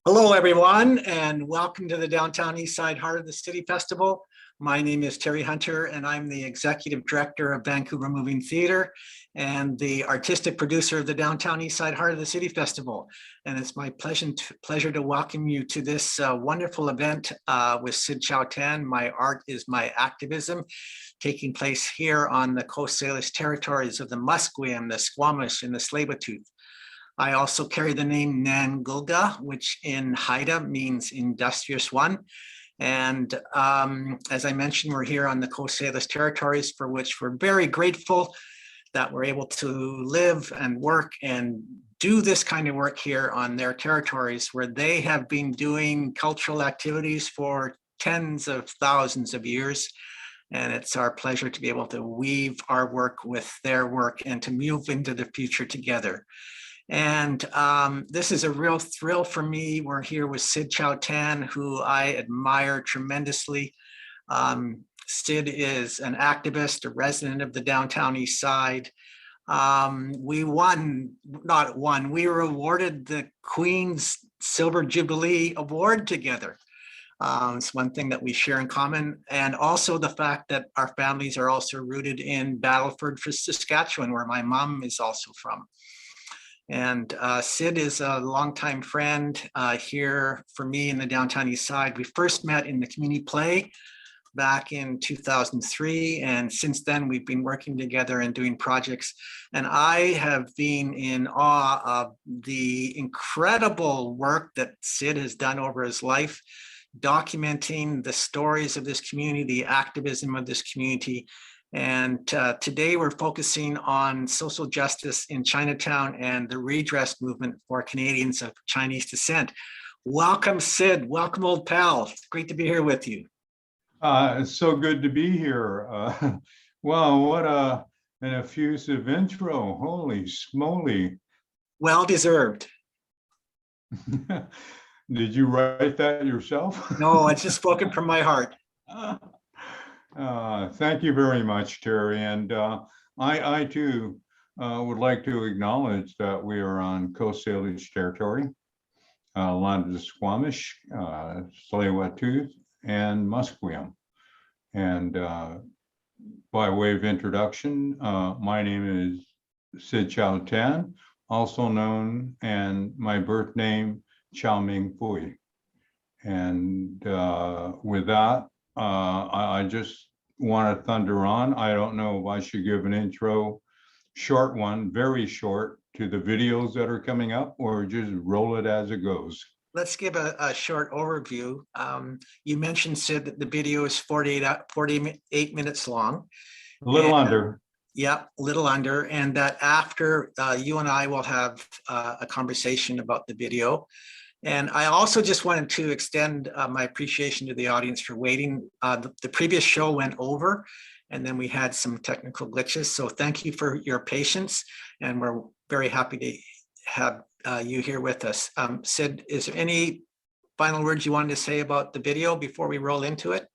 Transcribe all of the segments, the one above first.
Hello, everyone, and welcome to the Downtown Eastside Heart of the City Festival. My name is Terry Hunter, and I'm the Executive Director of Vancouver Moving Theatre and the Artistic Producer of the Downtown Eastside Heart of the City Festival. And it's my pleasure to welcome you to this wonderful event with Sid Chow Tan. My art is my activism, taking place here on the Coast Salish territories of the Musqueam, the Squamish, and the Tsleil-Waututh. I also carry the name Nangulga, which in Haida means industrious one. And as I mentioned, we're here on the Coast Salish territories, for which we're very grateful that we're able to live and work and do this kind of work here on their territories, where they have been doing cultural activities for tens of thousands of years. And it's our pleasure to be able to weave our work with their work and to move into the future together. And this is a real thrill for me. We're here with Sid Chow Tan, who I admire tremendously. Sid is an activist, a resident of the Downtown Eastside. We were awarded the Queen's Silver Jubilee Award together. It's one thing that we share in common. And also the fact that our families are also rooted in Battleford, Saskatchewan, where my mom is also from. And Sid is a longtime friend here for me in the Downtown Eastside. We first met in the community play back in 2003. And since then, we've been working together and doing projects. And I have been in awe of the incredible work that Sid has done over his life, documenting the stories of this community, the activism of this community. And today we're focusing on social justice in Chinatown and the redress movement for Canadians of Chinese descent. Welcome, Sid. Welcome, old pal. It's great to be here with you. It's so good to be here. Wow, what an effusive intro. Holy smoly. Well deserved. Did you write that yourself? No, it's just spoken from my heart. Thank you very much, Terry. And I too would like to acknowledge that we are on Coast Salish territory, land of the Squamish, Tsleil-Waututh, and Musqueam. And by way of introduction, my name is Sid Chow Tan, also known, and my birth name, Chow Ming Pui. And with that, I just want to thunder on. I don't know if I should give an intro, short one, very short, to the videos that are coming up, or just roll it as it goes. Let's give a short overview. You mentioned, Sid, that the video is 48 minutes long. A little under. Yeah, a little under. And that after you and I will have a conversation about the video. And I also just wanted to extend my appreciation to the audience for waiting. The previous show went over, and then we had some technical glitches. So thank you for your patience, and we're very happy to have you here with us. Sid, is there any final words you wanted to say about the video before we roll into it?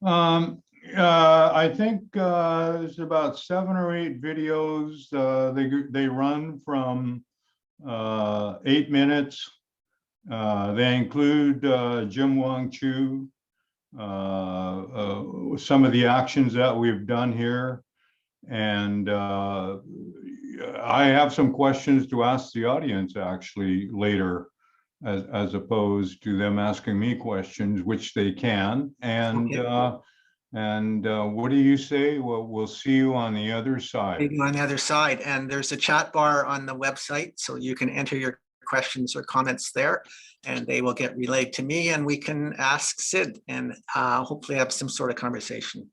I think there's about 7 or 8 videos. They run from 8 minutes. They include Jim Wong Chu, some of the actions that we've done here. And I have some questions to ask the audience actually later, as opposed to them asking me questions, which they can. And okay. What do you say? Well, we'll see you on the other side. Maybe on the other side. And there's a chat bar on the website, so you can enter your questions or comments there, and they will get relayed to me, and we can ask Sid and hopefully have some sort of conversation.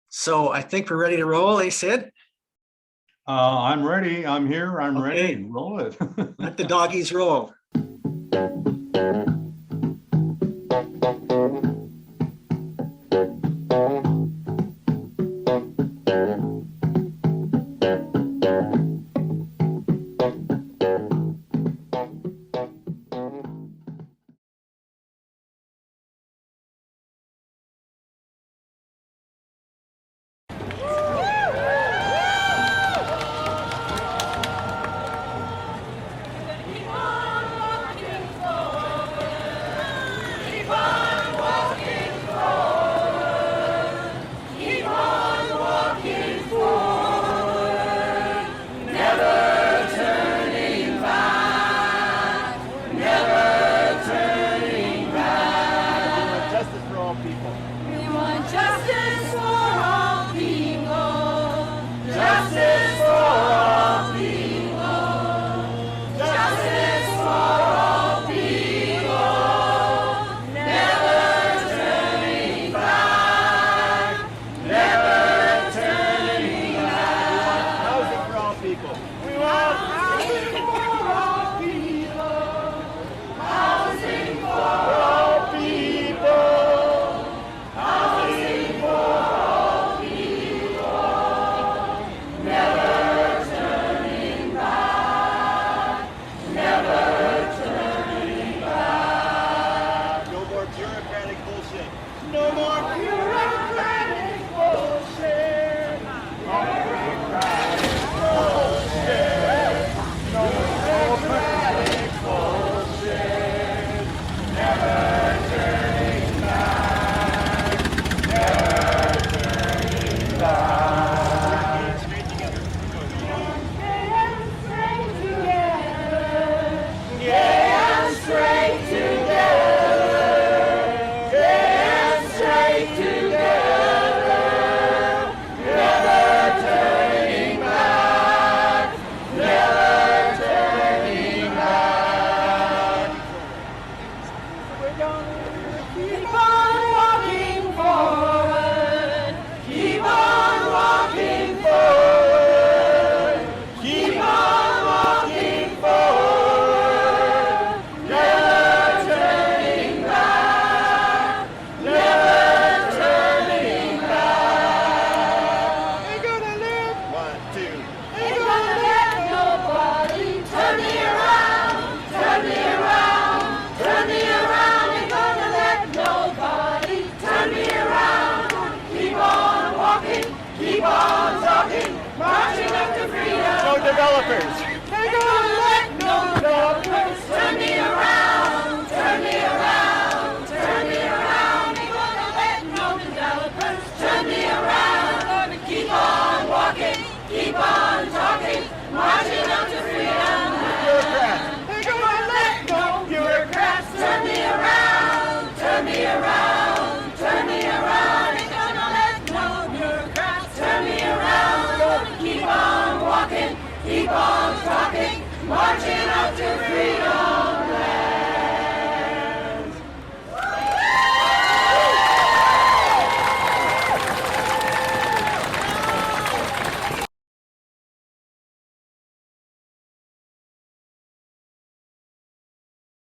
So I think we're ready to roll, eh, Sid? I'm ready. I'm here. I'm ready. Roll it. Let the doggies roll.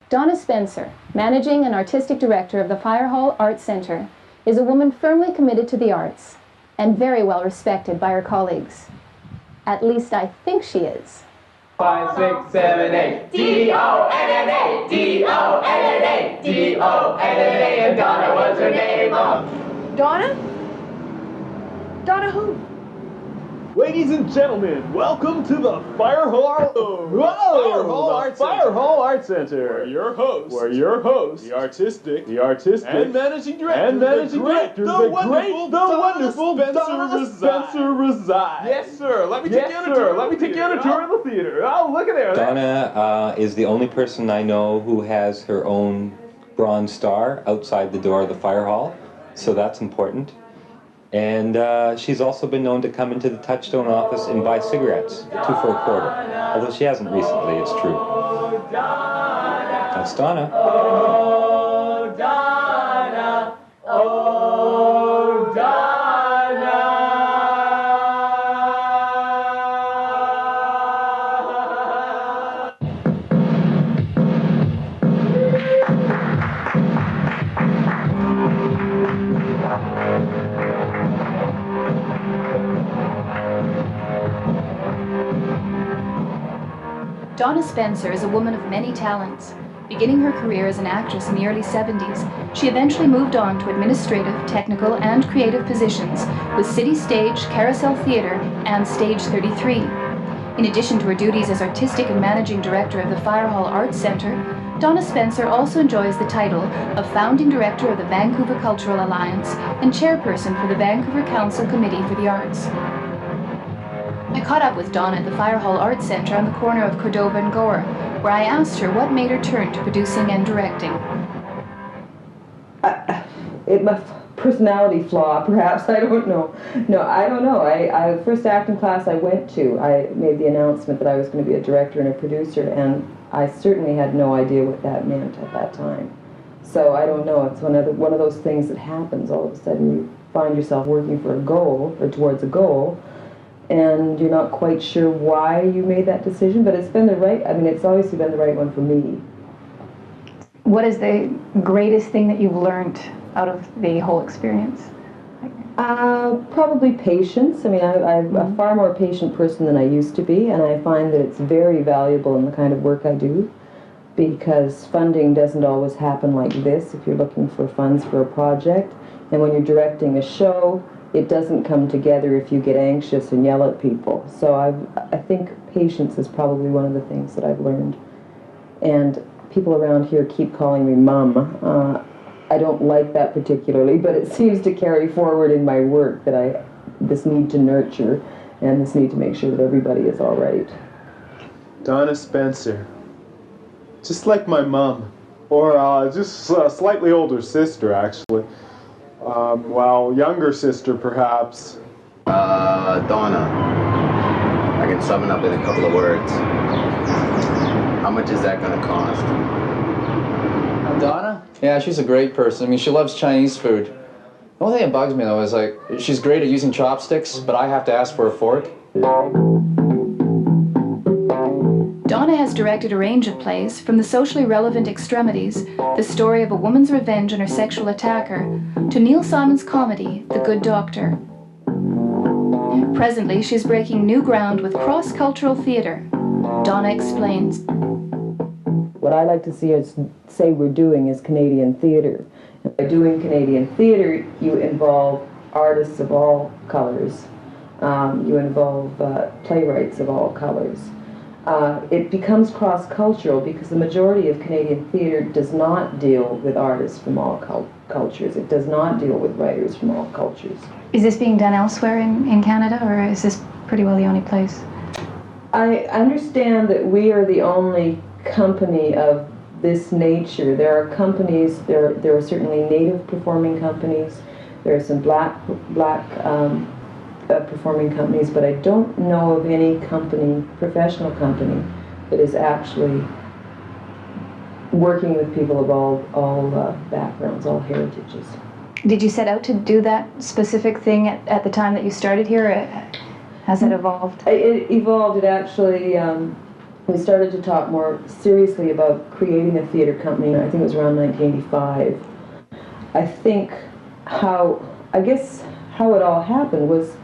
Donna Spencer, Managing and Artistic Director of the FIREHALL Arts Centre, is a woman firmly committed to the arts and very well respected by her colleagues. At least I think she is. 5, 6, 7, 8. D-O-N-N-A, D-O-N-N-A, D-O-N-N-A, and Donna was her name. Donna? Donna who? Ladies and gentlemen, welcome to the FIREHALL Arts Center. We're your hosts. The artistic, and managing director, the wonderful Donna Spencer resides. Yes, sir. Let me take you on a tour of the theater. Oh, look at there. Donna is the only person I know who has her own bronze star outside the door of the FIREHALL, so that's important. And she's also been known to come into the Touchstone office and buy cigarettes, 2 for a quarter. Although she hasn't recently, it's true. That's Donna. Oh, Donna, oh, Donna. Donna Spencer is a woman of many talents. Beginning her career as an actress in the early 70s, she eventually moved on to administrative, technical, and creative positions with City Stage, Carousel Theatre, and Stage 33. In addition to her duties as artistic and managing director of the FIREHALL Arts Centre, Donna Spencer also enjoys the title of founding director of the Vancouver Cultural Alliance and chairperson for the Vancouver Council Committee for the Arts. I caught up with Donna at the FIREHALL Arts Centre on the corner of Cordova and Gore, where I asked her what made her turn to producing and directing. My personality flaw, perhaps, I don't know. No, I don't know. I first acting class I went to, I made the announcement that I was going to be a director and a producer, and I certainly had no idea what that meant at that time. So I don't know, it's one of those things that happens. All of a sudden you find yourself working for a goal, or towards a goal, and you're not quite sure why you made that decision, but it's been the right, it's obviously been the right one for me. What is the greatest thing that you've learned out of the whole experience? Probably patience. I'm a far more patient person than I used to be, and I find that it's very valuable in the kind of work I do, because funding doesn't always happen like this if you're looking for funds for a project, and when you're directing a show, it doesn't come together if you get anxious and yell at people. So I think patience is probably one of the things that I've learned. And people around here keep calling me Mum. I don't like that particularly, but it seems to carry forward in my work that this need to nurture and this need to make sure that everybody is all right. Donna Spencer. Just like my mom. Or just a slightly older sister, actually. Well, younger sister, perhaps. Donna. I can sum it up in a couple of words. How much is that gonna cost? Donna? Yeah, she's a great person. She loves Chinese food. The only thing that bugs me, though, is, she's great at using chopsticks, but I have to ask for a fork. Donna has directed a range of plays, from the socially relevant Extremities, the story of a woman's revenge on her sexual attacker, to Neil Simon's comedy, The Good Doctor. Presently, she is breaking new ground with cross-cultural theatre. Donna explains. What I like to say we're doing is Canadian theatre. And by doing Canadian theatre, you involve artists of all colours. You involve playwrights of all colours. It becomes cross-cultural because the majority of Canadian theatre does not deal with artists from all cultures. It does not deal with writers from all cultures. Is this being done elsewhere in Canada, or is this pretty well the only place? I understand that we are the only company of this nature. There are companies, there are certainly Native performing companies, there are some black performing companies, but I don't know of any company, professional company, that is actually working with people of all backgrounds, all heritages. Did you set out to do that specific thing at the time that you started here, or has it evolved? It evolved. It actually, we started to talk more seriously about creating a theater company. I think it was around 1985. I guess how it all happened was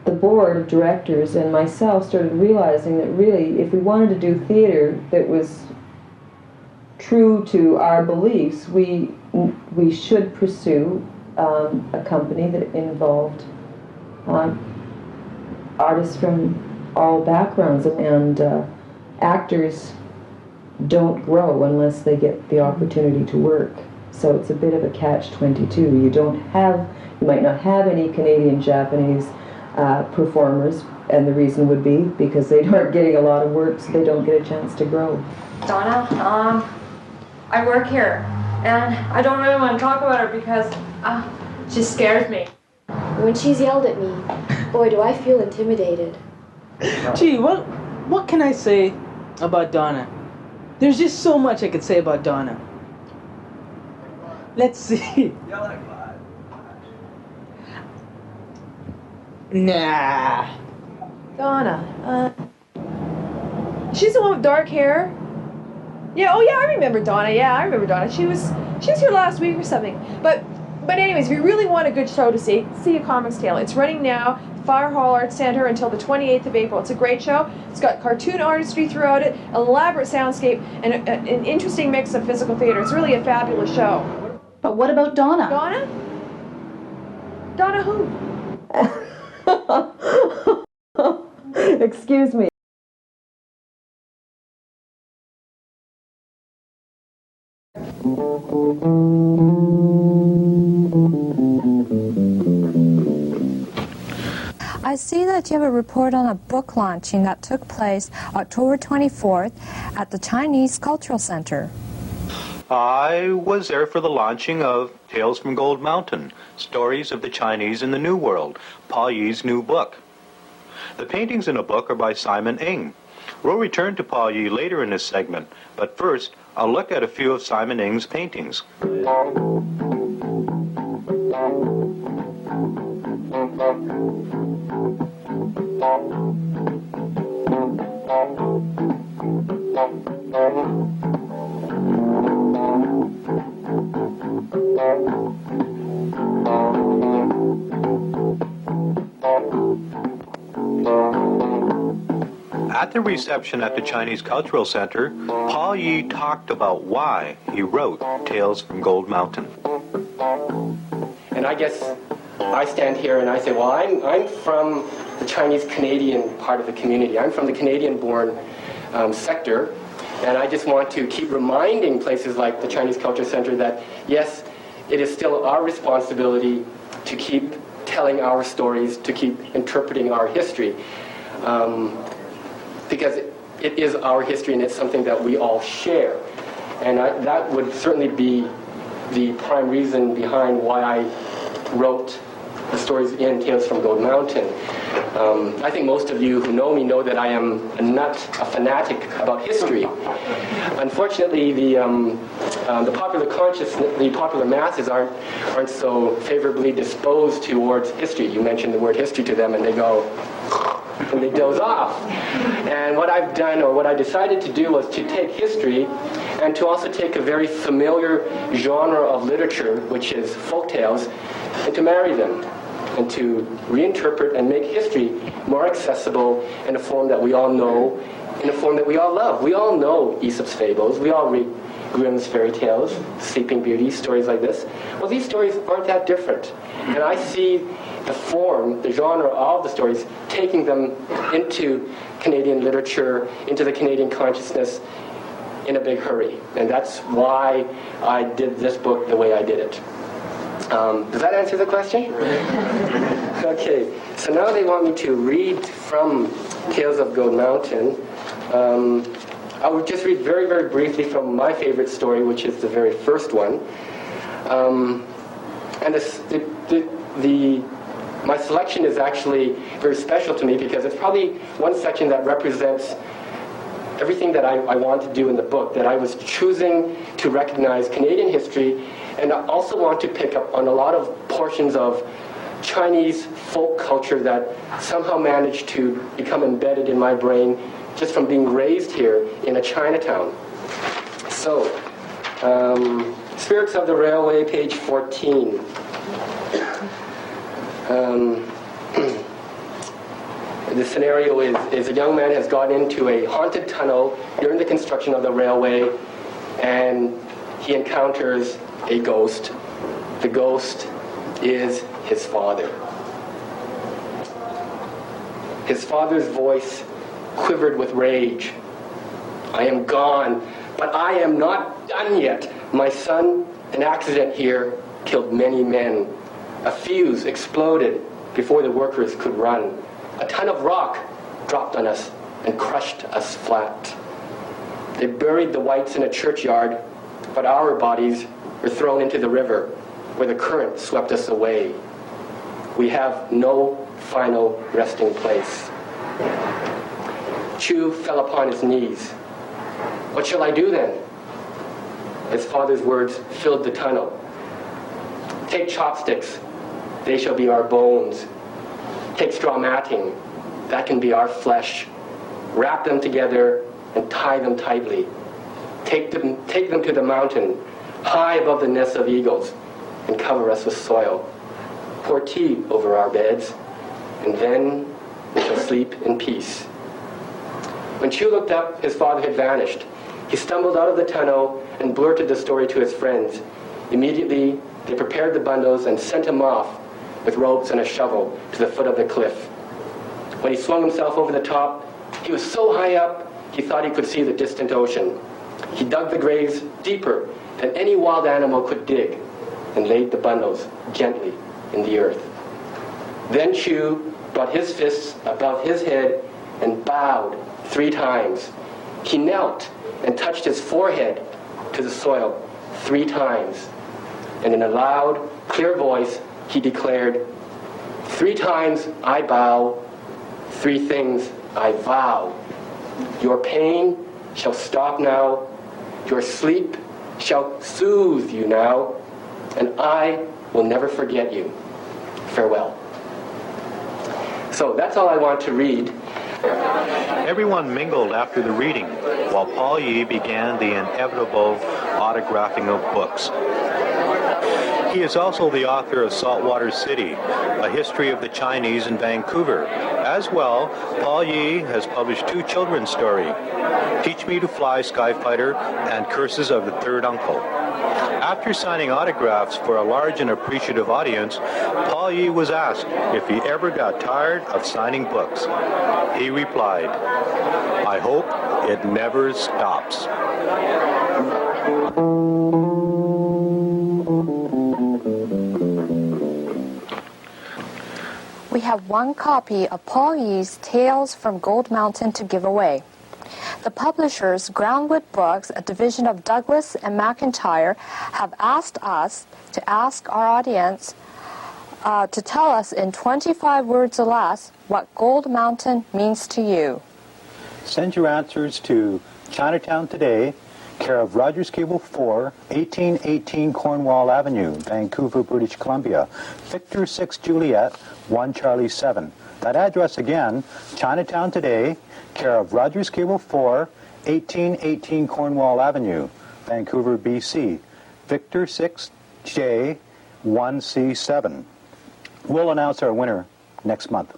the board of directors and myself started realizing that really, if we wanted to do theater that was true to our beliefs, we should pursue a company that involved artists from all backgrounds, and actors don't grow unless they get the opportunity to work. So it's a bit of a catch-22. You might not have any Canadian Japanese performers, and the reason would be because they aren't getting a lot of work, so they don't get a chance to grow. Donna, I work here, and I don't really want to talk about her because she scares me. When she's yelled at me, boy, do I feel intimidated. Gee, what can I say about Donna? There's just so much I could say about Donna. Let's see. Nah. Donna, she's the one with dark hair. Yeah, oh yeah, I remember Donna. Yeah, I remember Donna. She was here last week or something. But anyways, if you really want a good show to see A Comics Tale. It's running now, FIREHALL Arts Centre, until the 28th of April. It's a great show. It's got cartoon artistry throughout it, an elaborate soundscape, and an interesting mix of physical theater. It's really a fabulous show. But what about Donna? Donna? Donna who? Excuse me. I see that you have a report on a book launching that took place October 24th at the Chinese Cultural Center. I was there for the launching of Tales from Gold Mountain, Stories of the Chinese in the New World, Paul Yee's new book. The paintings in the book are by Simon Ng. We'll return to Paul Yee later in this segment, but first, I'll look at a few of Simon Ng's paintings. At the reception at the Chinese Cultural Center, Paul Yee talked about why he wrote Tales from Gold Mountain. And I guess I stand here and I say, well, I'm from the Chinese-Canadian part of the community. I'm from the Canadian-born sector, and I just want to keep reminding places like the Chinese Culture Center that, yes, it is still our responsibility to keep telling our stories, to keep interpreting our history. Because it is our history and it's something that we all share. And that would certainly be the prime reason behind why I wrote the stories in Tales from Gold Mountain. I think most of you who know me know that I am a fanatic about history. Unfortunately, the popular consciousness, the popular masses aren't so favorably disposed towards history. You mention the word history to them and they go, and they doze off. And what I've done, or what I decided to do, was to take history and to also take a very familiar genre of literature, which is folk tales, and to marry them and to reinterpret and make history more accessible in a form that we all know, in a form that we all love. We all know Aesop's fables. We all read Grimm's fairy tales, Sleeping Beauty, stories like this. Well, these stories aren't that different. And I see the form, the genre of the stories, taking them into Canadian literature, into the Canadian consciousness in a big hurry. And that's why I did this book the way I did it. Does that answer the question? Okay, so now they want me to read from Tales of Gold Mountain. I would just read very, very briefly from my favorite story, which is the very first one. And my selection is actually very special to me because it's probably one section that represents everything that I want to do in the book, that I was choosing to recognize Canadian history, and I also want to pick up on a lot of portions of Chinese folk culture that somehow managed to become embedded in my brain just from being raised here in a Chinatown. So, Spirits of the Railway, page 14. The scenario is a young man has gone into a haunted tunnel during the construction of the railway, and he encounters a ghost. The ghost is his father. His father's voice quivered with rage. I am gone, but I am not done yet. My son, an accident here, killed many men. A fuse exploded before the workers could run. A ton of rock dropped on us and crushed us flat. They buried the whites in a churchyard, but our bodies were thrown into the river where the current swept us away. We have no final resting place. Chu fell upon his knees. What shall I do then? His father's words filled the tunnel. Take chopsticks, they shall be our bones. Take straw matting, that can be our flesh. Wrap them together and tie them tightly. Take them to the mountain, high above the nests of eagles, and cover us with soil. Pour tea over our beds, and then we shall sleep in peace. When Chu looked up, his father had vanished. He stumbled out of the tunnel and blurted the story to his friends. Immediately, they prepared the bundles and sent him off with ropes and a shovel to the foot of the cliff. When he swung himself over the top, he was so high up, he thought he could see the distant ocean. He dug the graves deeper than any wild animal could dig and laid the bundles gently in the earth. Then Chu brought his fists above his head and bowed 3 times. He knelt and touched his forehead to the soil 3 times. And in a loud, clear voice, he declared, 3 times I bow, 3 things I vow. Your pain shall stop now, your sleep shall soothe you now, and I will never forget you. Farewell. So that's all I want to read. Everyone mingled after the reading, while Paul Yee began the inevitable autographing of books. He is also the author of Saltwater City, A History of the Chinese in Vancouver. As well, Paul Yee has published 2 children's stories, Teach Me to Fly, Skyfighter, and Curses of the Third Uncle. After signing autographs for a large and appreciative audience, Paul Yee was asked if he ever got tired of signing books. He replied, I hope it never stops. We have 1 copy of Paul Yee's Tales from Gold Mountain to give away. The publishers, Groundwood Books, a division of Douglas and McIntyre, have asked us to ask our audience to tell us in 25 words or less what Gold Mountain means to you. Send your answers to Chinatown Today, care of Rogers Cable 4, 1818 Cornwall Avenue, Vancouver, British Columbia, Victor 6 Juliet, 1 Charlie 7. That address again, Chinatown Today, care of Rogers Cable 4, 1818 Cornwall Avenue, Vancouver, BC, Victor 6J, 1C7. We'll announce our winner next month.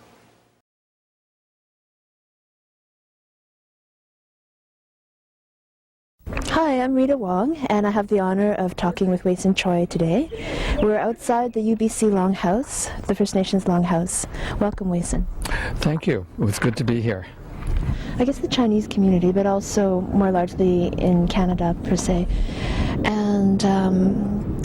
Hi, I'm Rita Wong, and I have the honor of talking with Wayson Choy today. We're outside the UBC Longhouse, the First Nations Longhouse. Welcome, Wayson. Thank you. It was good to be here. I guess the Chinese community, but also more largely in Canada, per se. And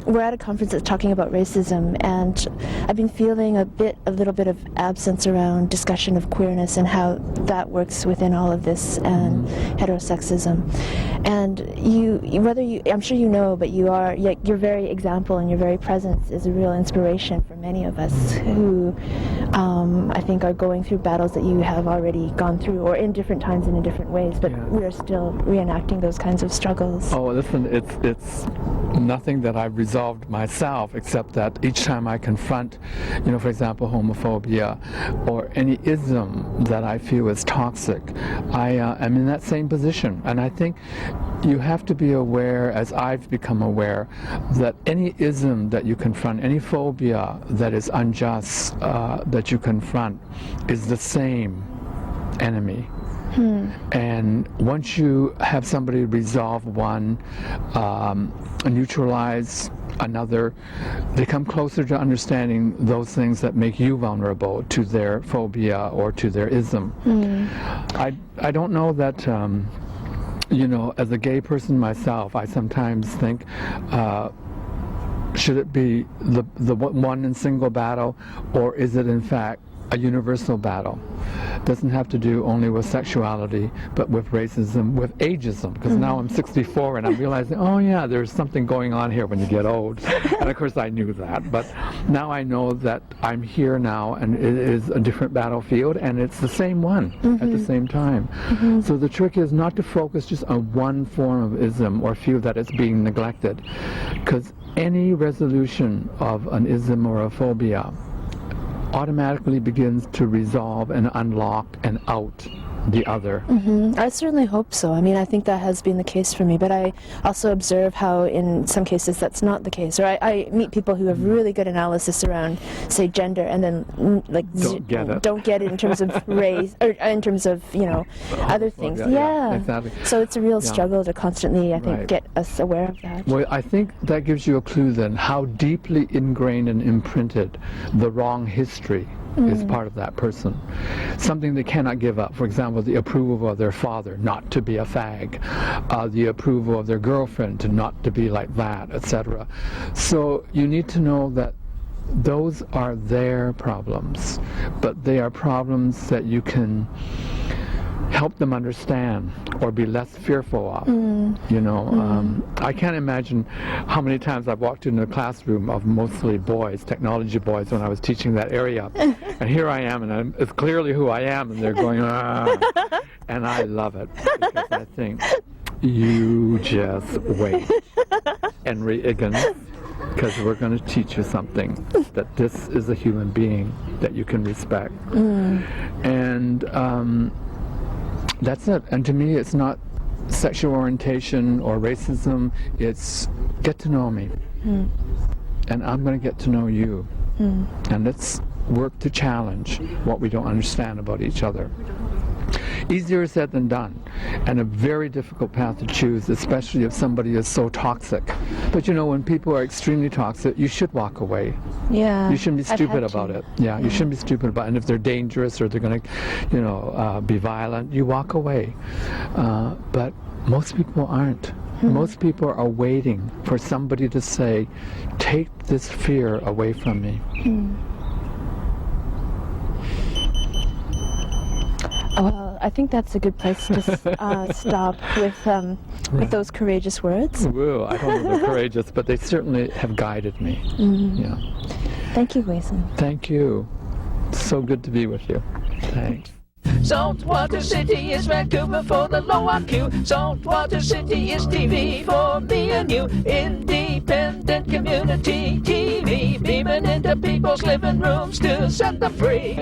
we're at a conference that's talking about racism, and I've been feeling a little bit of absence around discussion of queerness and how that works within all of this, and heterosexism. And I'm sure you know, but your very example and your very presence is a real inspiration for many of us who I think are going through battles that you have already gone through, or in different times and in different ways, but we are still reenacting those kinds of struggles. Oh, listen, it's nothing that I've resolved myself, except that each time I confront, for example, homophobia or any ism that I feel is toxic, I am in that same position. And I think you have to be aware, as I've become aware, that any ism that you confront, any phobia that is unjust that you confront, is the same enemy. And once you have somebody resolve one, neutralize another, they come closer to understanding those things that make you vulnerable to their phobia or to their ism. I don't know that, as a gay person myself, I sometimes think, should it be the one and single battle, or is it in fact a universal battle? Doesn't have to do only with sexuality, but with racism, with ageism, because now I'm 64 and I'm realizing, oh yeah, there's something going on here when you get old. And of course I knew that, but now I know that I'm here now and it is a different battlefield and it's the same one at the same time. So the trick is not to focus just on one form of ism or feel that it's being neglected, because any resolution of an ism or a phobia automatically begins to resolve and unlock and out the other. I certainly hope so. I mean, I think that has been the case for me, but I also observe how in some cases that's not the case. Or I meet people who have really good analysis around, say, gender, and then don't get it in terms of race, or in terms of, other things. Exactly. So it's a real struggle to constantly, I think, get us aware of that. Well, I think that gives you a clue then how deeply ingrained and imprinted the wrong history is part of that person. Something they cannot give up. For example, the approval of their father not to be a fag, the approval of their girlfriend to not to be like that, etc. So you need to know that those are their problems, but they are problems that you can help them understand or be less fearful of. I can't imagine how many times I've walked into a classroom of mostly boys, technology boys, when I was teaching that area, and here I am, and it's clearly who I am, and they're going, and I love it, because I think, you just wait, Henry Higgins, because we're going to teach you something, that this is a human being that you can respect. And that's it. And to me, it's not sexual orientation or racism. It's get to know me. And I'm going to get to know you. And let's work to challenge what we don't understand about each other. Easier said than done, and a very difficult path to choose, especially if somebody is so toxic. But when people are extremely toxic, you should walk away. You shouldn't be stupid about it. You shouldn't be stupid about it. And if they're dangerous or they're going to, be violent, you walk away. But most people aren't. Most people are waiting for somebody to say, take this fear away from me. Well, I think that's a good place to stop with those courageous words. Well, I don't know if they're courageous, but they certainly have guided me. Thank you, Wayson. Thank you. So good to be with you. Thanks. Saltwater City is Vancouver for the low IQ. Saltwater City is TV for me and you. Independent community TV, beaming into people's living rooms to set them free.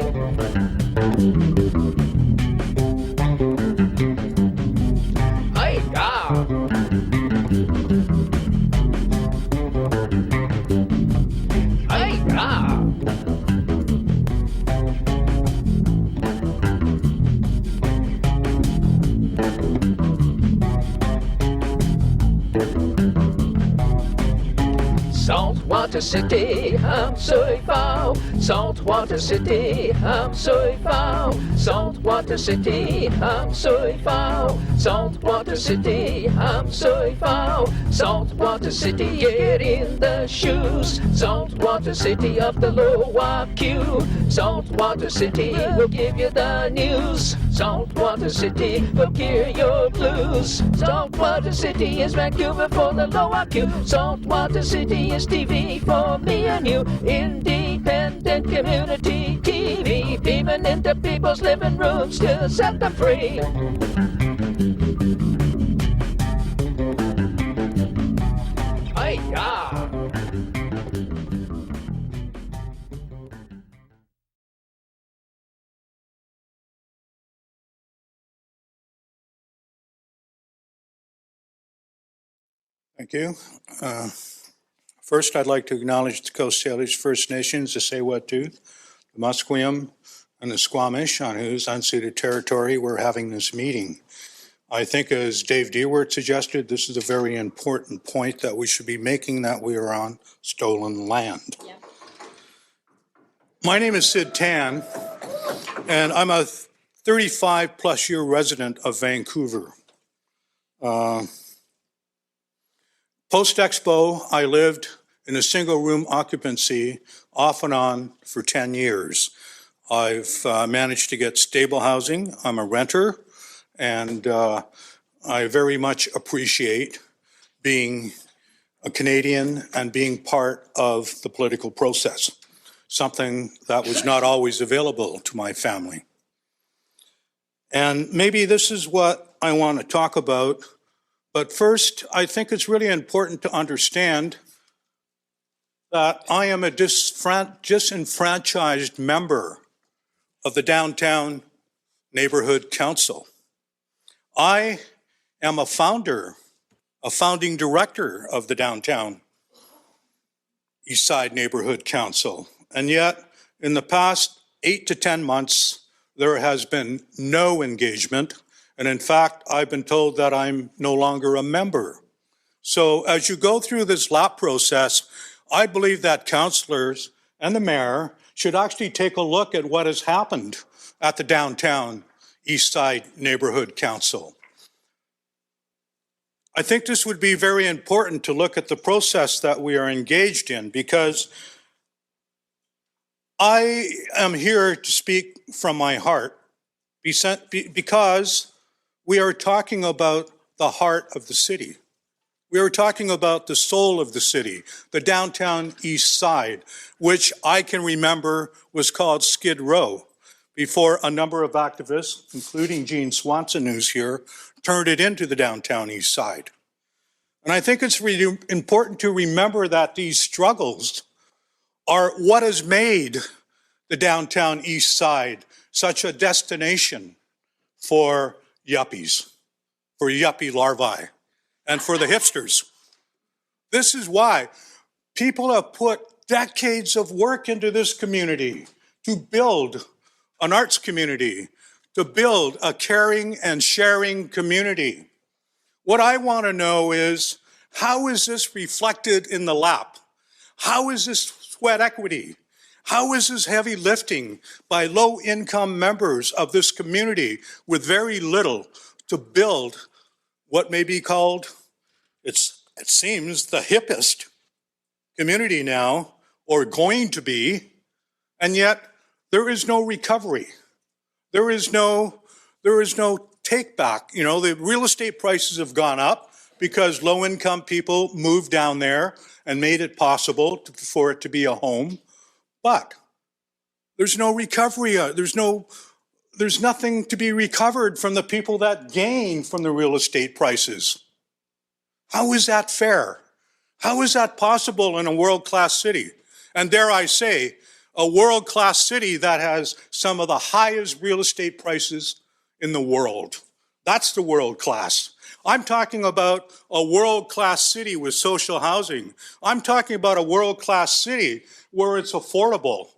Saltwater City, I'm so foul. Saltwater City, I'm so foul. Saltwater City, I'm so foul. Saltwater City, I'm so foul. Saltwater City, get in the shoes. Saltwater City of the low IQ. Saltwater City will give you the news. Saltwater City will cure your blues. Saltwater City is Vancouver for the low IQ. Saltwater City is TV for me and you. Independent community TV, beaming into people's living rooms to set them free. Hi-ya! Thank you. First, I'd like to acknowledge the Coast Salish First Nations, the Tsleil-Waututh, the Musqueam, and the Squamish, on whose unceded territory we're having this meeting. I think, as Dave Dewart suggested, this is a very important point that we should be making, that we are on stolen land. Yeah. My name is Sid Tan, and I'm a 35-plus year resident of Vancouver. Post-Expo, I lived in a single-room occupancy off and on for 10 years. I've managed to get stable housing. I'm a renter, and I very much appreciate being a Canadian and being part of the political process, something that was not always available to my family. And maybe this is what I want to talk about. But first, I think it's really important to understand that I am a disenfranchised member of the Downtown Neighborhood Council. I am a founding director of the Downtown Eastside Neighborhood Council. And yet, in the past 8 to 10 months, there has been no engagement. And in fact, I've been told that I'm no longer a member. So as you go through this lap process, I believe that councillors and the mayor should actually take a look at what has happened at the Downtown Eastside Neighborhood Council. I think this would be very important to look at the process that we are engaged in, because I am here to speak from my heart, because we are talking about the heart of the city. We are talking about the soul of the city, the Downtown East Side, which I can remember was called Skid Row before a number of activists, including Gene Swanson, who's here, turned it into the Downtown East Side. And I think it's really important to remember that these struggles are what has made the Downtown East Side such a destination for yuppies, for yuppie larvae, and for the hipsters. This is why people have put decades of work into this community to build an arts community, to build a caring and sharing community. What I want to know is, how is this reflected in the lap? How is this sweat equity? How is this heavy lifting by low-income members of this community with very little to build what may be called, it seems, the hippest community now, or going to be, and yet there is no recovery. There is no take back. You know, the real estate prices have gone up because low-income people moved down there and made it possible for it to be a home. But there's no recovery. There's nothing to be recovered from the people that gain from the real estate prices. How is that fair? How is that possible in a world-class city? And dare I say, a world-class city that has some of the highest real estate prices in the world. That's the world class. I'm talking about a world-class city with social housing. I'm talking about a world-class city where it's affordable,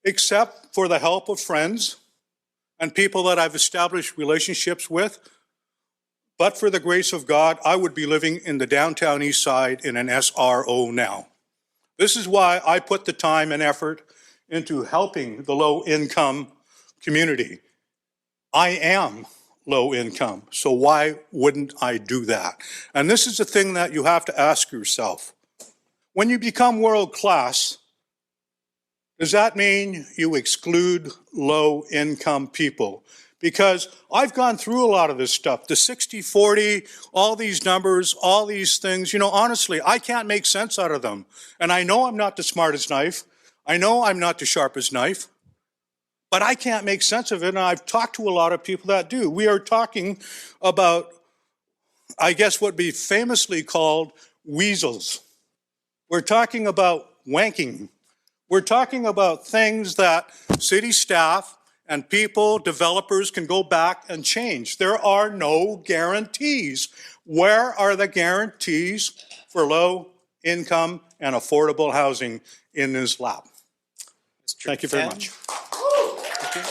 except for the help of friends and people that I've established relationships with. But for the grace of God, I would be living in the Downtown East Side in an SRO now. This is why I put the time and effort into helping the low-income community. I am low income, so why wouldn't I do that? And this is the thing that you have to ask yourself. When you become world class, does that mean you exclude low income people? Because I've gone through a lot of this stuff, the 60-40, all these numbers, all these things, you know, honestly, I can't make sense out of them. And I know I'm not the smartest knife. I know I'm not the sharpest knife. But I can't make sense of it, and I've talked to a lot of people that do. We are talking about, I guess, what would be famously called weasels. We're talking about wanking. We're talking about things that city staff and people, developers can go back and change. There are no guarantees. Where are the guarantees for low income and affordable housing in this lab? Thank you very much. Thank you.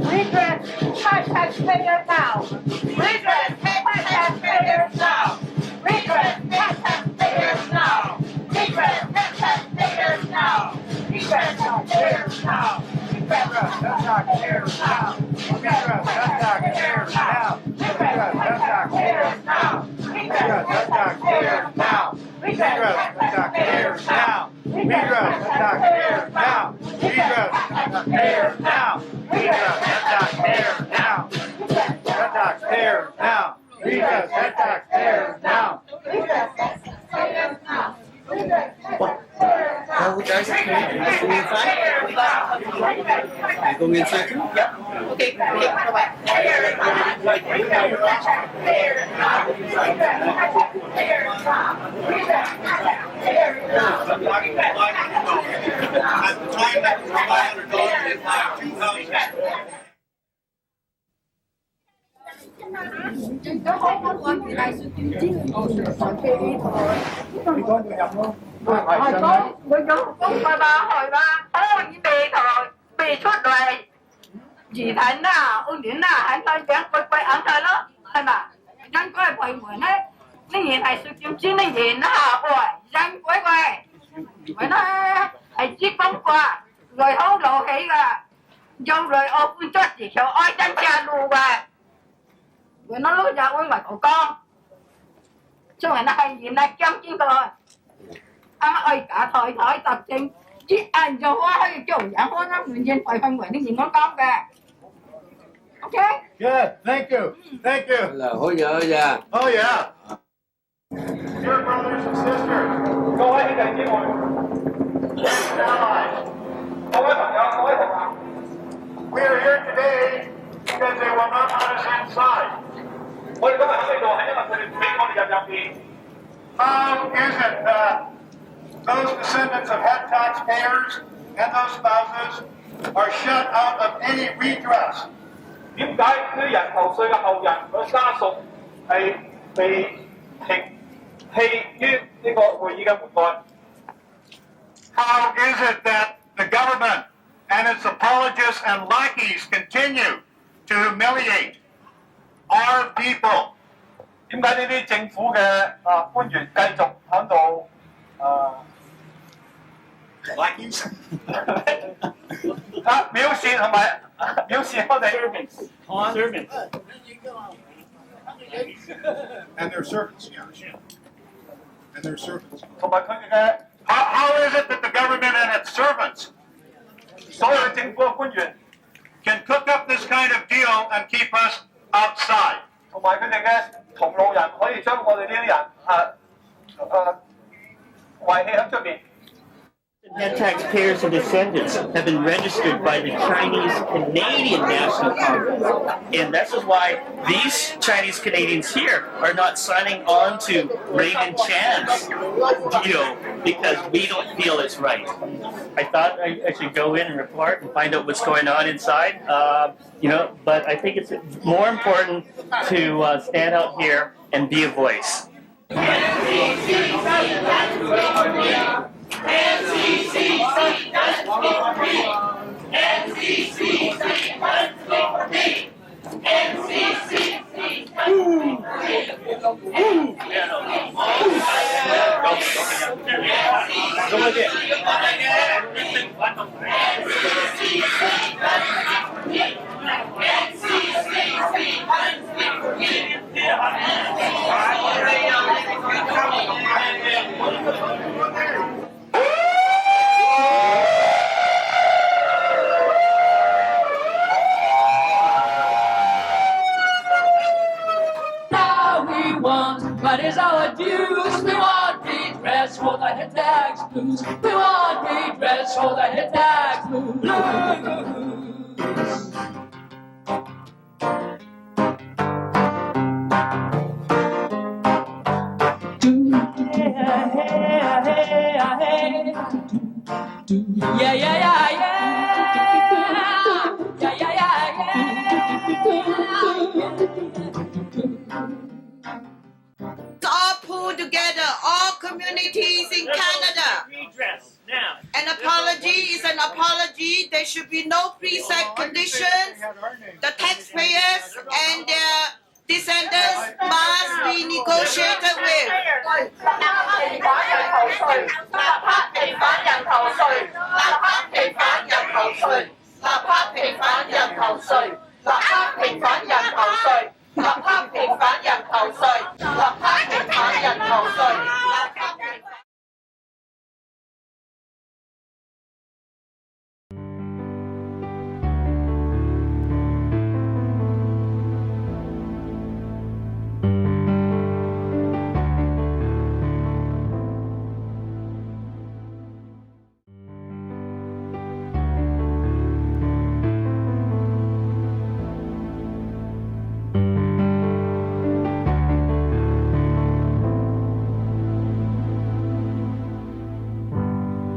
Redress, taxpayers now. Redress, taxpayers now. Redress, taxpayers now. Redress, taxpayers now. Redress, taxpayers now. Redress, taxpayers now. Redress, taxpayers now. Redress, taxpayers now. Redress, taxpayers now. Redress, taxpayers now. Redress, taxpayers now. Redress, taxpayers now. Redress, taxpayers now. Taxpayers now. Redress, taxpayers now. Redress, taxpayers now. Well, guys, can you go inside? You go inside too? Yeah. Okay. Chỉ thấy na, ung đến na, anh ta chẳng quay ăn thôi đó, hay mà, chẳng quay mượn đấy, cái gì này sự kiểm chứng cái gì nó hả rồi, chẳng quay, vậy nó, anh chiếc bóng qua, rồi hấu lộ hỉ ra, dâu rồi ô phương chất gì khéo oi chẳng cha lù bà, rồi nó lú ra uống lại của con, chứ mà nó hay gì nó chăm chứ thôi, ơi cả thời tập trình. Chứ anh cho hoa hay chỗ giả hoa nó người dân phải phân quản cái gì nó con kìa. Okay? Good. Thank you. Thank you. Oh yeah. Oh yeah. Dear brothers and sisters, go ahead and give one. Allies. We are here today because they will not let us inside. How is it that those descendants of head taxpayers and those spouses are shut out of any redress? How is it that the government and its apologists and lackeys continue to humiliate our people? 點解呢啲政府嘅官員繼續喺度lackeys 藐視同埋藐視我哋 servants and their servants, yeah. And their servants. 同埋佢哋嘅 How is it that the government and its servants 所有政府嘅官員 can cook up this kind of deal and keep us outside? 同埋佢哋嘅同路人可以將我哋呢啲人遺棄喺出邊。 Head taxpayers and descendants have been registered by the Chinese Canadian National Congress. And this is why these Chinese Canadians here are not signing on to Reagan Chan's deal because we don't feel it's right. I thought I should go in and report and find out what's going on inside. But I think it's more important to stand out here and be a voice. NCCC doesn't speak for me. NCCC doesn't speak for me. NCCC doesn't speak want. What is our dues? We want redress for the head tax blues. We want redress for the head tax blues. Yeah, yeah, yeah, yeah. Yeah, yeah, yeah, yeah. All pulled together, all communities in Canada. An apology is an apology. There should be no preset conditions. The taxpayers and their descendants must be negotiated with.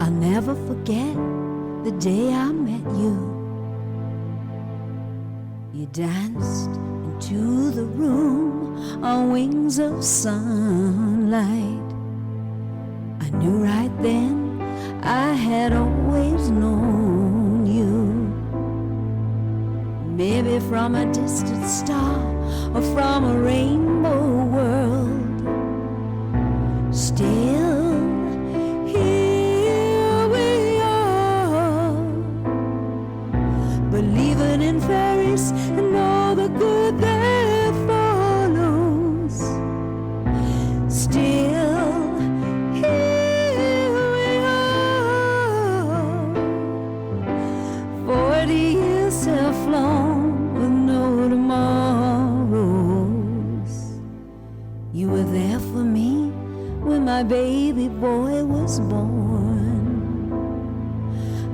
I'll never forget the day I met you. You danced into the room on wings of sunlight. I knew right then I had always known you. Maybe from a distant star or from a rainbow world. Still, believing in fairies and all the good that follows. Still, here we are. 40 years have flown with no tomorrows. You were there for me when my baby boy was born.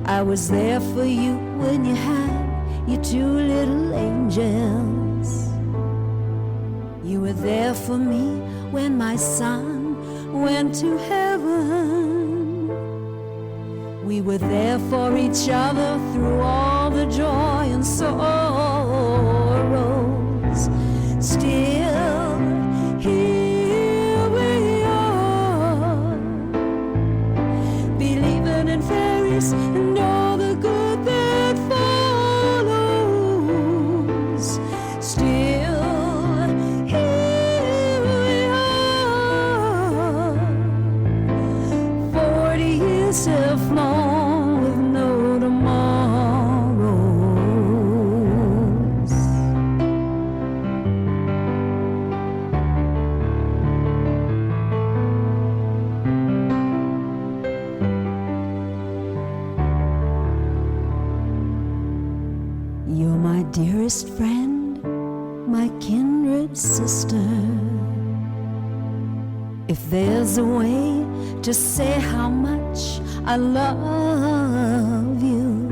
I was there for you when you had your 2 little angels. You were there for me when my son went to heaven. We were there for each other through all the joy and sorrows. Still, here we are, believing in fairies and all the good that follows. Still, here we are. 40 years have flown with no tomorrows. You're my dearest friend, my kindred sister. If there's a way to say how much I love you,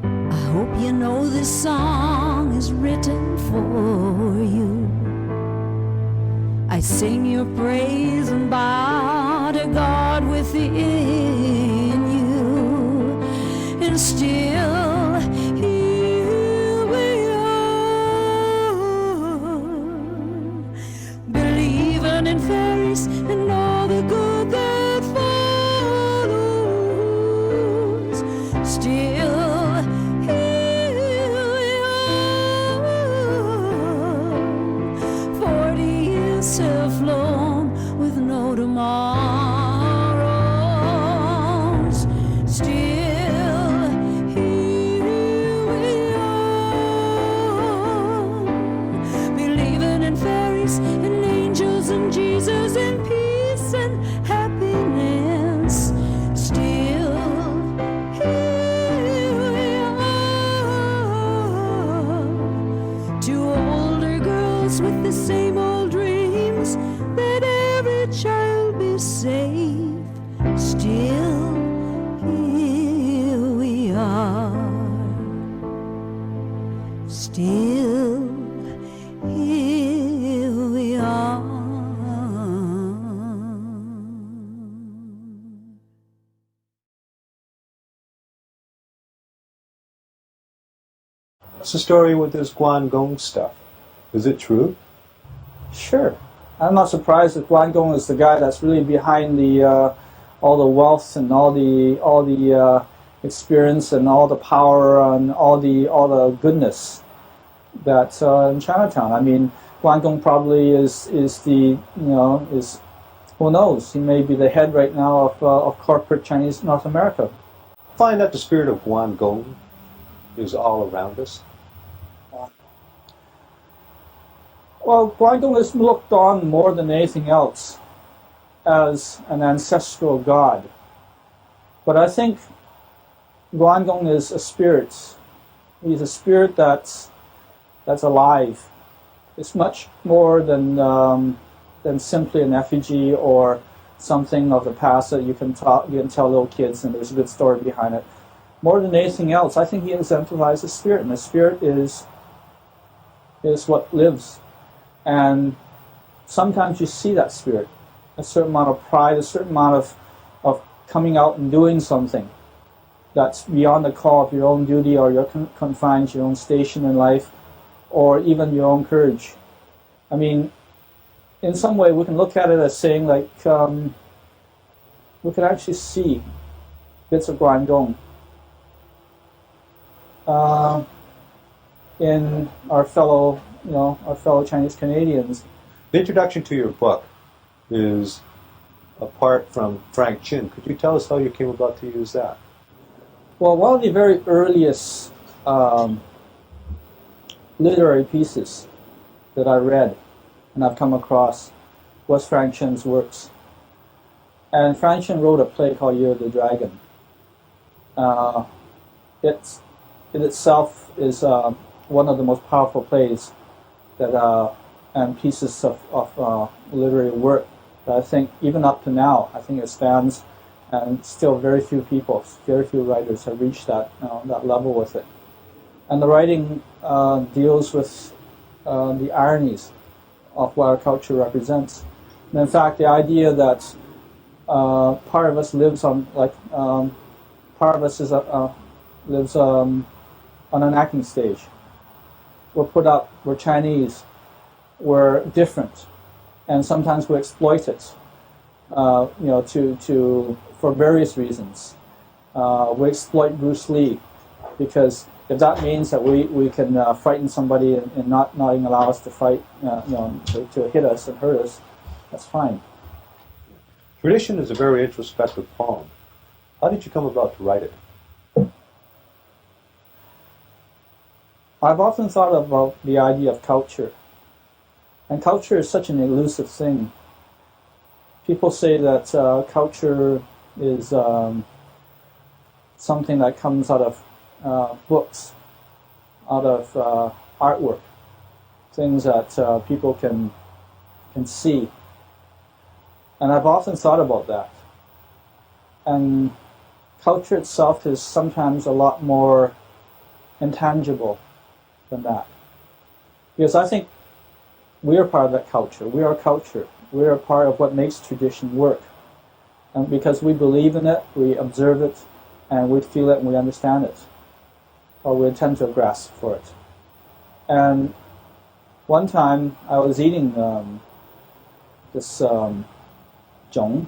I hope you know this song is written for you. I sing your praise and bow to God within you, and still here we are, believing in fairies and all the good that follows. Still here we are. 40 years have flown with no tomorrows. Still here we are, believing in fairies and angels and Jesus and peace and happiness. Still here we are, 2 older girls with the same old dreams. What's the story with this Guangdong stuff? Is it true? Sure. I'm not surprised that Guangdong is the guy that's really behind the all the wealth and all the experience and all the power and all the goodness that's in Chinatown. I mean, Guangdong probably is the is who knows? He may be the head right now of corporate Chinese North America. Find that the spirit of Guangdong is all around us. Well, Guangdong is looked on more than anything else as an ancestral god. But I think Guangdong is a spirit. He's a spirit that's alive. It's much more than simply an effigy or something of the past that you can tell little kids and there's a good story behind it. More than anything else, I think he exemplifies the spirit, and the spirit is what lives. And sometimes you see that spirit, a certain amount of pride, a certain amount of coming out and doing something that's beyond the call of your own duty or your confined to your own station in life, or even your own courage. I mean, in some way we can look at it as saying like, we can actually see bits of Guangdong in our fellow Chinese Canadians. The introduction to your book is apart from Frank Chin. Could you tell us how you came about to use that? Well, one of the very earliest literary pieces that I read and I've come across was Frank Chin's works. And Frank Chin wrote a play called Year of the Dragon. It itself is one of the most powerful plays that and pieces of literary work that I think, even up to now, I think it stands, and still very few people, very few writers have reached that level with it. And the writing deals with the ironies of what our culture represents. And in fact, the idea that part of us lives on, part of us lives on an acting stage. We're put up, we're Chinese, we're different, and sometimes we exploit it, for various reasons. We exploit Bruce Lee because if that means that we can frighten somebody and not even allow us to fight, to hit us and hurt us, that's fine. Tradition is a very introspective poem. How did you come about to write it? I've often thought about the idea of culture. And culture is such an elusive thing. People say that culture is something that comes out of books, out of artwork, things that people can see. And I've often thought about that. And culture itself is sometimes a lot more intangible than that. Because I think we are part of that culture. We are culture. We are part of what makes tradition work. And because we believe in it, we observe it, and we feel it and we understand it. Or we intend to grasp for it. And one time I was eating this zhong,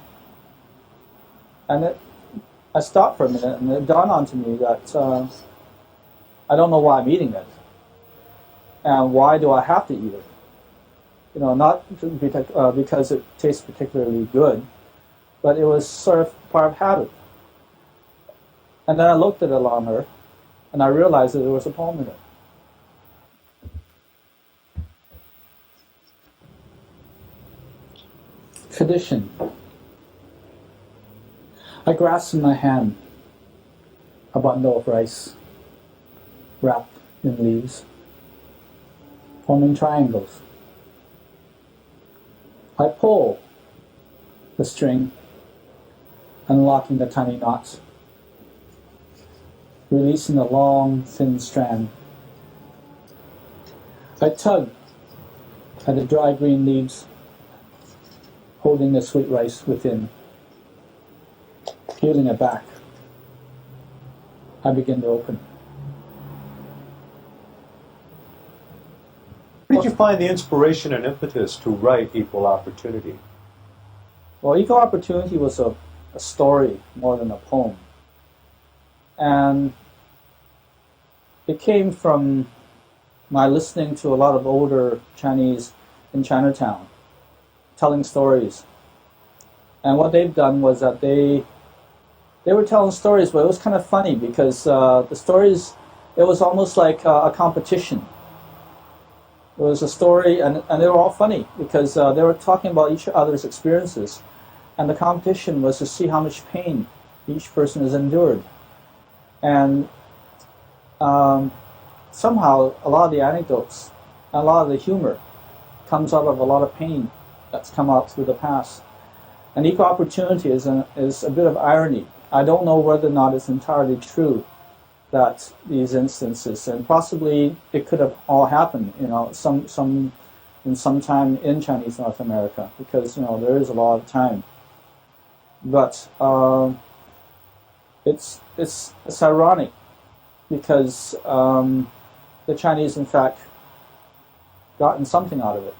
and I stopped for a minute and it dawned onto me that I don't know why I'm eating it. And why do I have to eat it? Not because it tastes particularly good, but it was sort of part of habit. And then I looked at it longer, and I realized that there was a poem in it. Tradition. I grasped in my hand a bundle of rice wrapped in leaves, forming triangles. I pull the string, unlocking the tiny knots, releasing a long, thin strand. I tug at the dry green leaves, holding the sweet rice within. Peeling it back, I begin to open. Where did you find the inspiration and impetus to write Equal Opportunity? Well, Equal Opportunity was a story more than a poem. And it came from my listening to a lot of older Chinese in Chinatown telling stories. And what they've done was that they were telling stories, but it was kind of funny because the stories, it was almost like a competition. It was a story, and they were all funny because they were talking about each other's experiences. And the competition was to see how much pain each person has endured. And somehow a lot of the anecdotes, a lot of the humor comes out of a lot of pain that's come out through the past. And Equal Opportunity is a bit of irony. I don't know whether or not it's entirely true that these instances, and possibly it could have all happened, some time in Chinese North America, because there is a lot of time. But it's ironic because the Chinese, in fact, gotten something out of it.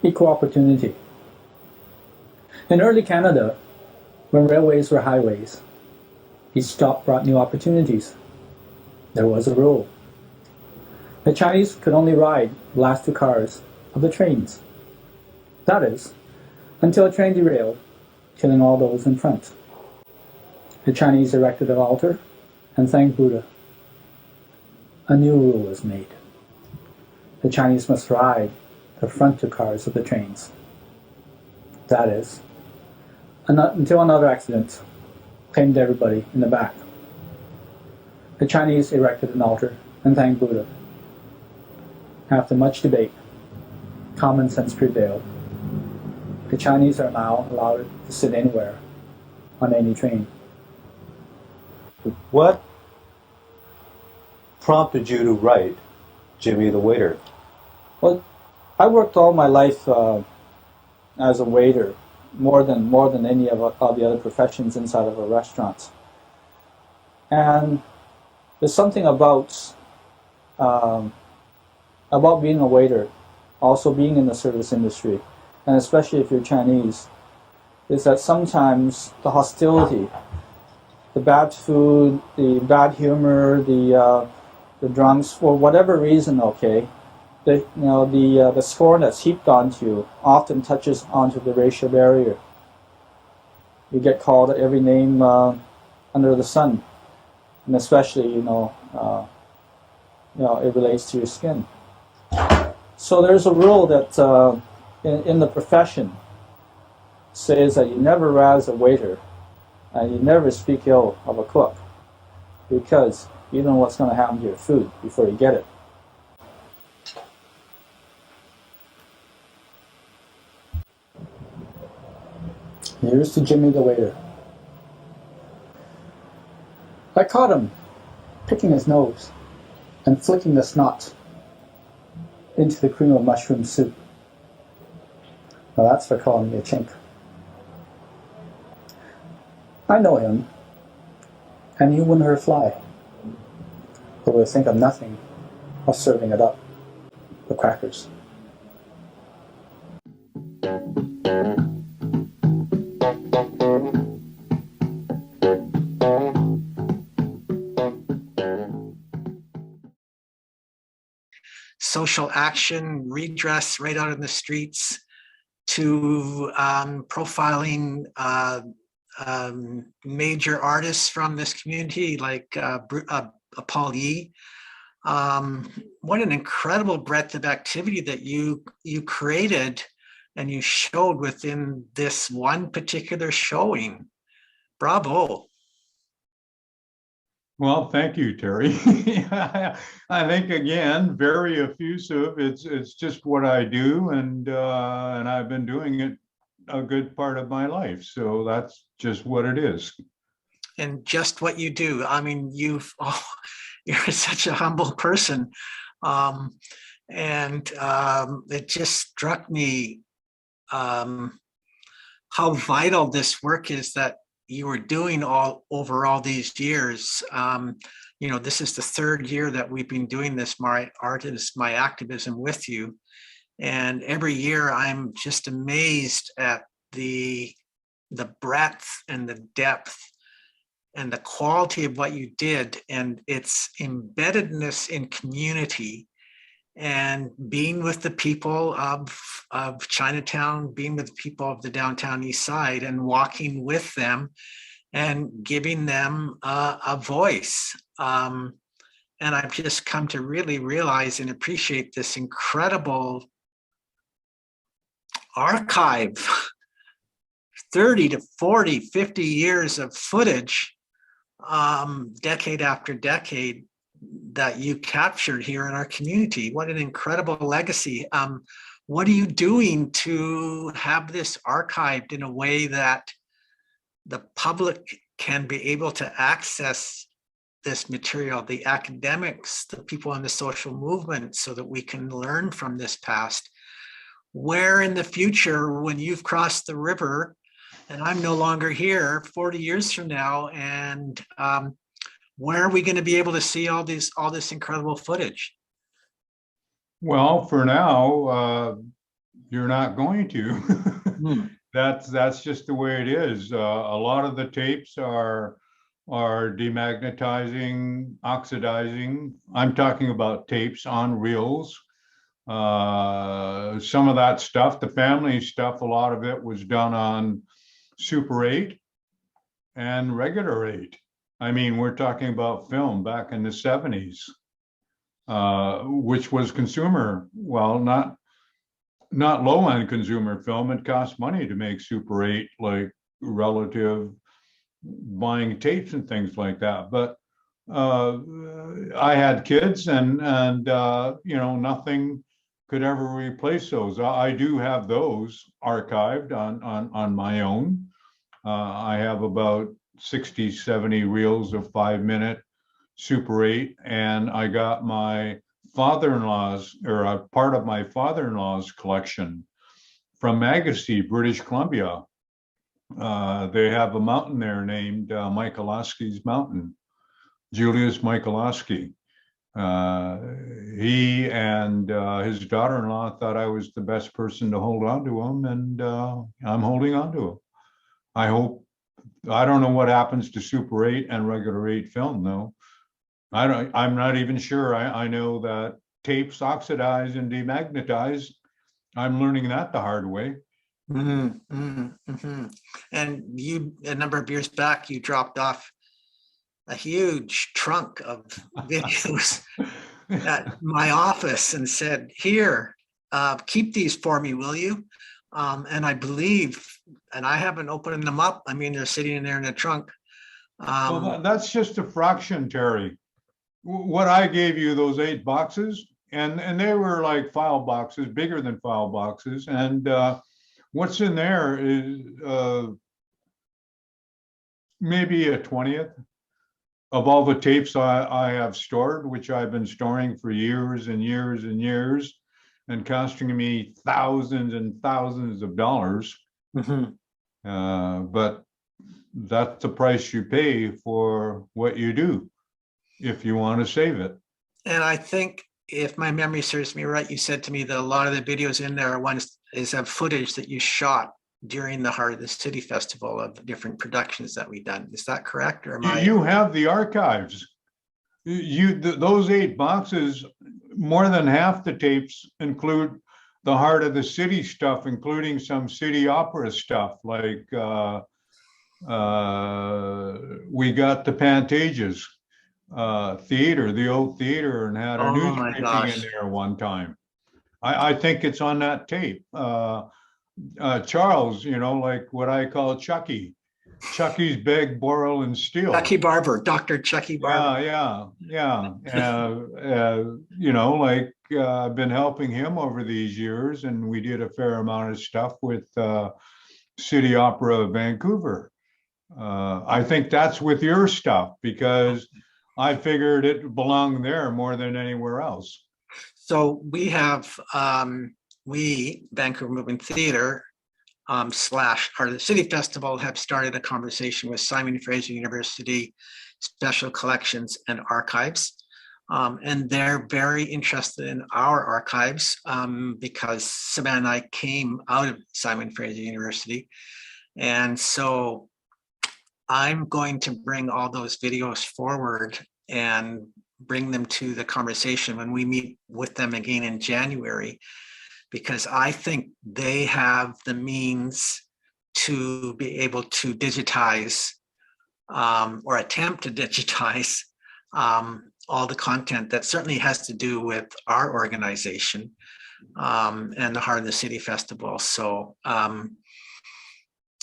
Equal opportunity. In early Canada, when railways were highways, each stop brought new opportunities. There was a rule. The Chinese could only ride the last two cars of the trains. That is, until a train derailed, killing all those in front. The Chinese erected an altar and thanked Buddha. A new rule was made. The Chinese must ride the front two cars of the trains. That is, until another accident claimed everybody in the back. The Chinese erected an altar and thanked Buddha. After much debate, common sense prevailed. The Chinese are now allowed to sit anywhere on any train. What prompted you to write Jimmy the Waiter? Well, I worked all my life as a waiter, more than any of the other professions inside of a restaurant. And there's something about being a waiter, also being in the service industry, and especially if you're Chinese, is that sometimes the hostility, the bad food, the bad humor, the drunks, for whatever reason, okay, the scorn that's heaped onto you often touches onto the racial barrier. You get called every name under the sun, and especially it relates to your skin. So there's a rule that in the profession says that you never razz a waiter and you never speak ill of a cook, because you don't know what's going to happen to your food before you get it. Here's to Jimmy the Waiter. I caught him picking his nose and flicking the snot into the cream of mushroom soup. Now that's for calling me a chink. I know him, and he wouldn't hurt a fly, but would think of nothing of serving it up with crackers. Social action, redress right out in the streets, to profiling major artists from this community like Paul Yee. What an incredible breadth of activity that you created and you showed within this one particular showing. Bravo. Well, thank you, Terry. I think, again, very effusive. It's just what I do, and I've been doing it a good part of my life. So that's just what it is. And just what you do. I mean, you're such a humble person. And it just struck me how vital this work is that you were doing over all these years. this is the third year that we've been doing this, My Art is My Activism, with you. And every year I'm just amazed at the breadth and the depth and the quality of what you did, and its embeddedness in community, and being with the people of Chinatown, being with the people of the downtown east side, and walking with them and giving them a voice. And I've just come to really realize and appreciate this incredible archive, 30 to 40, 50 years of footage, decade after decade, that you captured here in our community. What an incredible legacy. What are you doing to have this archived in a way that the public can be able to access this material, the academics, the people in the social movement, so that we can learn from this past? Where in the future, when you've crossed the river and I'm no longer here 40 years from now, and where are we going to be able to see all this incredible footage? Well, for now, you're not going to. That's just the way it is. A lot of the tapes are demagnetizing, oxidizing. I'm talking about tapes on reels. Some of that stuff, the family stuff, a lot of it was done on Super 8 and regular 8. I mean, we're talking about film back in the 70s, which was consumer, well, not low-end consumer film. It cost money to make Super 8, like relative buying tapes and things like that. But I had kids, and nothing could ever replace those. I do have those archived on my own. I have about 60, 70 reels of 5-minute Super 8, and I got my father-in-law's, or a part of my father-in-law's collection from Agassiz, British Columbia. They have a mountain there named Michalowski's Mountain, Julius Michalowski. He and his daughter-in-law thought I was the best person to hold on to him, and I'm holding on to him. I don't know what happens to Super 8 and regular 8 film, though. I'm not even sure. I know that tapes oxidize and demagnetize. I'm learning that the hard way. And you, a number of years back, you dropped off a huge trunk of videos at my office and said, "Here, keep these for me, will you?" And I believe, and I haven't opened them up. I mean, they're sitting in there in the trunk. Well, that's just a fraction, Terry. What I gave you, those 8 boxes, and they were like file boxes, bigger than file boxes. And what's in there is maybe a 20th of all the tapes I have stored, which I've been storing for years and years and years, and costing me thousands and thousands of dollars. But that's the price you pay for what you do, if you want to save it. And I think, if my memory serves me right, you said to me that a lot of the videos in there is of footage that you shot during the Heart of the City Festival, of different productions that we've done. Is that correct? Or am I? You have the archives. Those 8 boxes, more than half the tapes include the Heart of the City stuff, including some city opera stuff, like we got the Pantages theater, the old theater, and had a newspaper in there one time. I think it's on that tape. Charles, like what I call Chucky. Chucky's Beg, Borrow, and Steal. Chucky Barber, Dr. Chucky Barber. Yeah. I've been helping him over these years, and we did a fair amount of stuff with City Opera of Vancouver. I think that's with your stuff, because I figured it belonged there more than anywhere else. So we have, Vancouver Movement Theater, / Heart of the City Festival, have started a conversation with Simon Fraser University special collections, and archives. And they're very interested in our archives because Savannah and I came out of Simon Fraser University. And so I'm going to bring all those videos forward and bring them to the conversation when we meet with them again in January, because I think they have the means to be able to digitize or attempt to digitize all the content that certainly has to do with our organization and the Heart of the City Festival. So,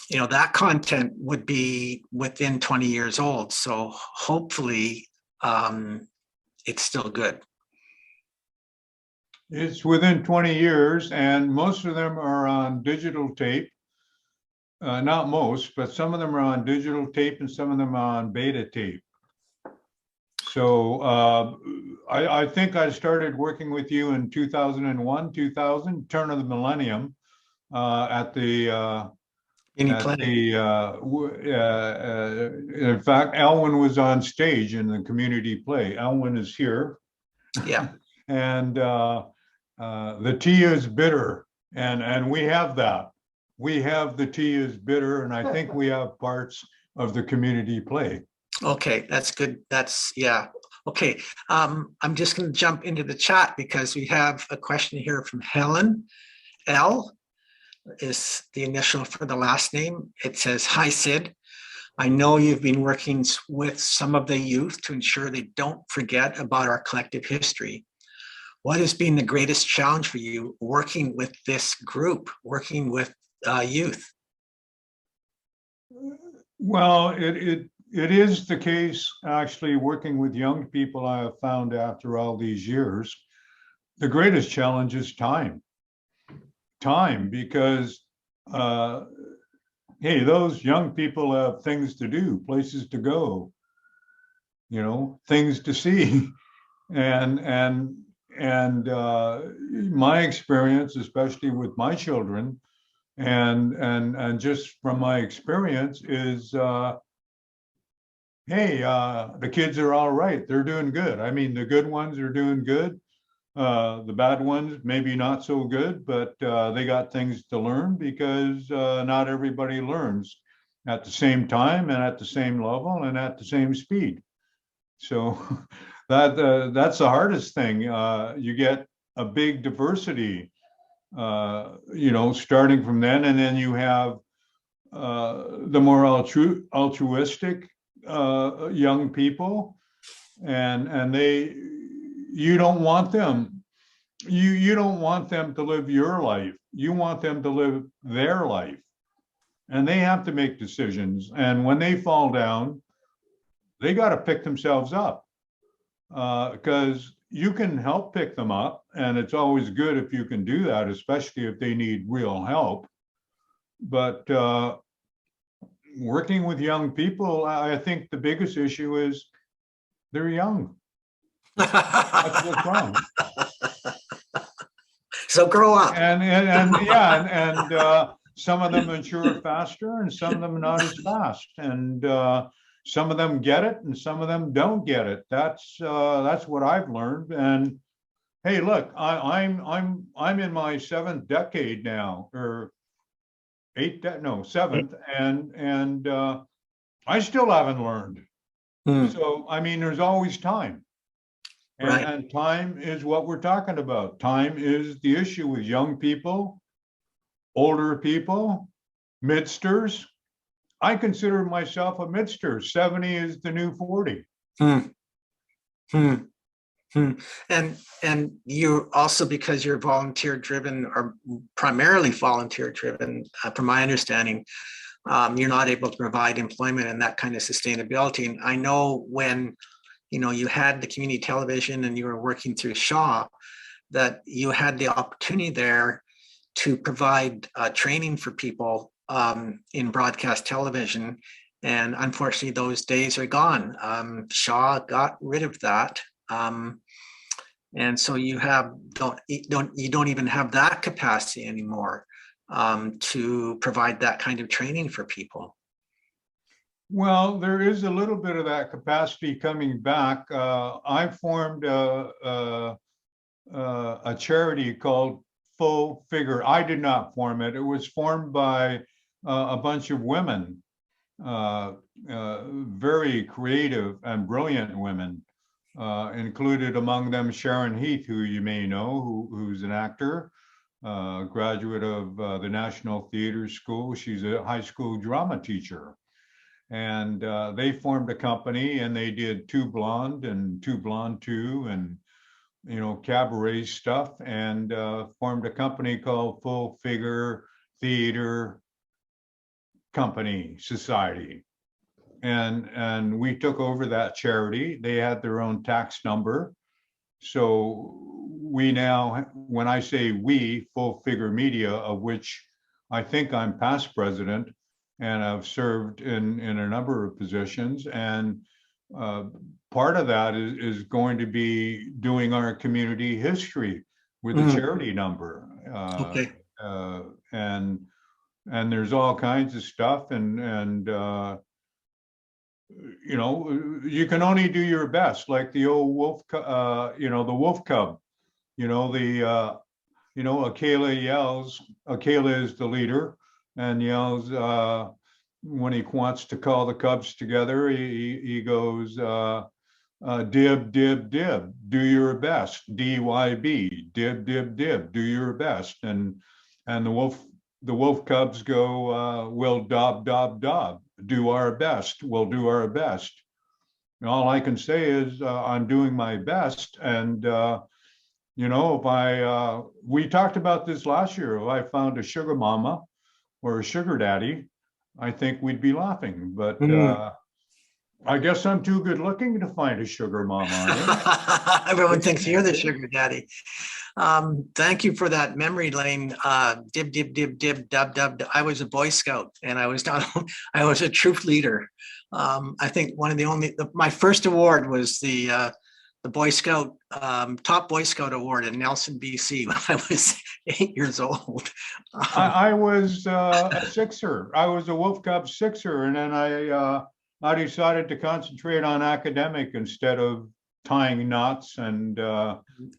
you know, that content would be within 20 years old. So hopefully it's still good. It's within 20 years, and most of them are on digital tape. Not most, but some of them are on digital tape and some of them are on beta tape. So I think I started working with you in 2001, 2000, turn of the millennium, at the in fact, Elwyn was on stage in the community play. Elwyn is here. Yeah. And the tea is bitter, and we have that. We have the tea is bitter, and I think we have parts of the community play. Okay, that's good. That's, yeah. Okay, I'm just going to jump into the chat because we have a question here from Helen. L is the initial for the last name. It says, "Hi, Sid. I know you've been working with some of the youth to ensure they don't forget about our collective history. What has been the greatest challenge for you working with this group, working with youth?" Well, it is the case, actually, working with young people. I have found after all these years, the greatest challenge is time. Time, because, hey, those young people have things to do, places to go, you know, things to see. And my experience, especially with my children, and just from my experience is, hey, the kids are all right. They're doing good. I mean, the good ones are doing good. The bad ones, maybe not so good, but they got things to learn because not everybody learns at the same time and at the same level and at the same speed. So that's the hardest thing. You get a big diversity, you know, starting from then, and then you have the more altruistic young people, and you don't want them, you don't want them to live your life. You want them to live their life, and they have to make decisions. And when they fall down, they got to pick themselves up, because you can help pick them up, and it's always good if you can do that, especially if they need real help. But working with young people, I think the biggest issue is they're young. That's what's wrong. So grow up. And yeah, some of them mature faster, and some of them not as fast, and some of them get it, and some of them don't get it. That's what I've learned. And hey, look, I'm in my 7th decade now, or 7th, and I still haven't learned. So I mean, there's always time. And time is what we're talking about. Time is the issue with young people, older people, midsters. I consider myself a midster. 70 is the new 40. And you also, because you're volunteer driven, or primarily volunteer driven, from my understanding, you're not able to provide employment and that kind of sustainability. And I know when, you know, you had the community television and you were working through Shaw, that you had the opportunity there to provide training for people in broadcast television. And unfortunately, those days are gone. Shaw got rid of that. And so you don't even have that capacity anymore to provide that kind of training for people. Well, there is a little bit of that capacity coming back. I formed a charity called Full Figure. I did not form it. It was formed by a bunch of women, very creative and brilliant women, included among them Sharon Heath, who you may know, who's an actor, graduate of the National Theatre School. She's a high school drama teacher. And they formed a company, and they did Two Blonde and Two Blonde 2 and, you know, cabaret stuff, and formed a company called Full Figure Theater Company Society. And we took over that charity. They had their own tax number. So we now, when I say we, Full Figure Media, of which I think I'm past president, and I've served in a number of positions. And part of that is going to be doing our community history with the charity number. Okay. And there's all kinds of stuff. And you know, you can only do your best, like the old wolf, you know, the wolf cub, you know, you know, Akela yells, Akela is the leader, and yells when he wants to call the cubs together, he goes, dib, dib, dib, do your best, DYB, dib, dib, dib, do your best. And the wolf cubs go, we'll dob, dob, dob, do our best, we'll do our best. And all I can say is I'm doing my best. And, you know, if we talked about this last year, if I found a sugar mama or a sugar daddy, I think we'd be laughing. But I guess I'm too good looking to find a sugar mama. Everyone thinks you're the sugar daddy. Thank you for that memory lane. Dib, dib, dib, dib, dub, dub. I was a Boy Scout, and I was not. I was a troop leader. I think one of the only. My first award was the Boy Scout top Boy Scout award in Nelson, BC, when I was 8 years old. I was a sixer. I was a Wolf Cub sixer, and then I decided to concentrate on academic instead of tying knots and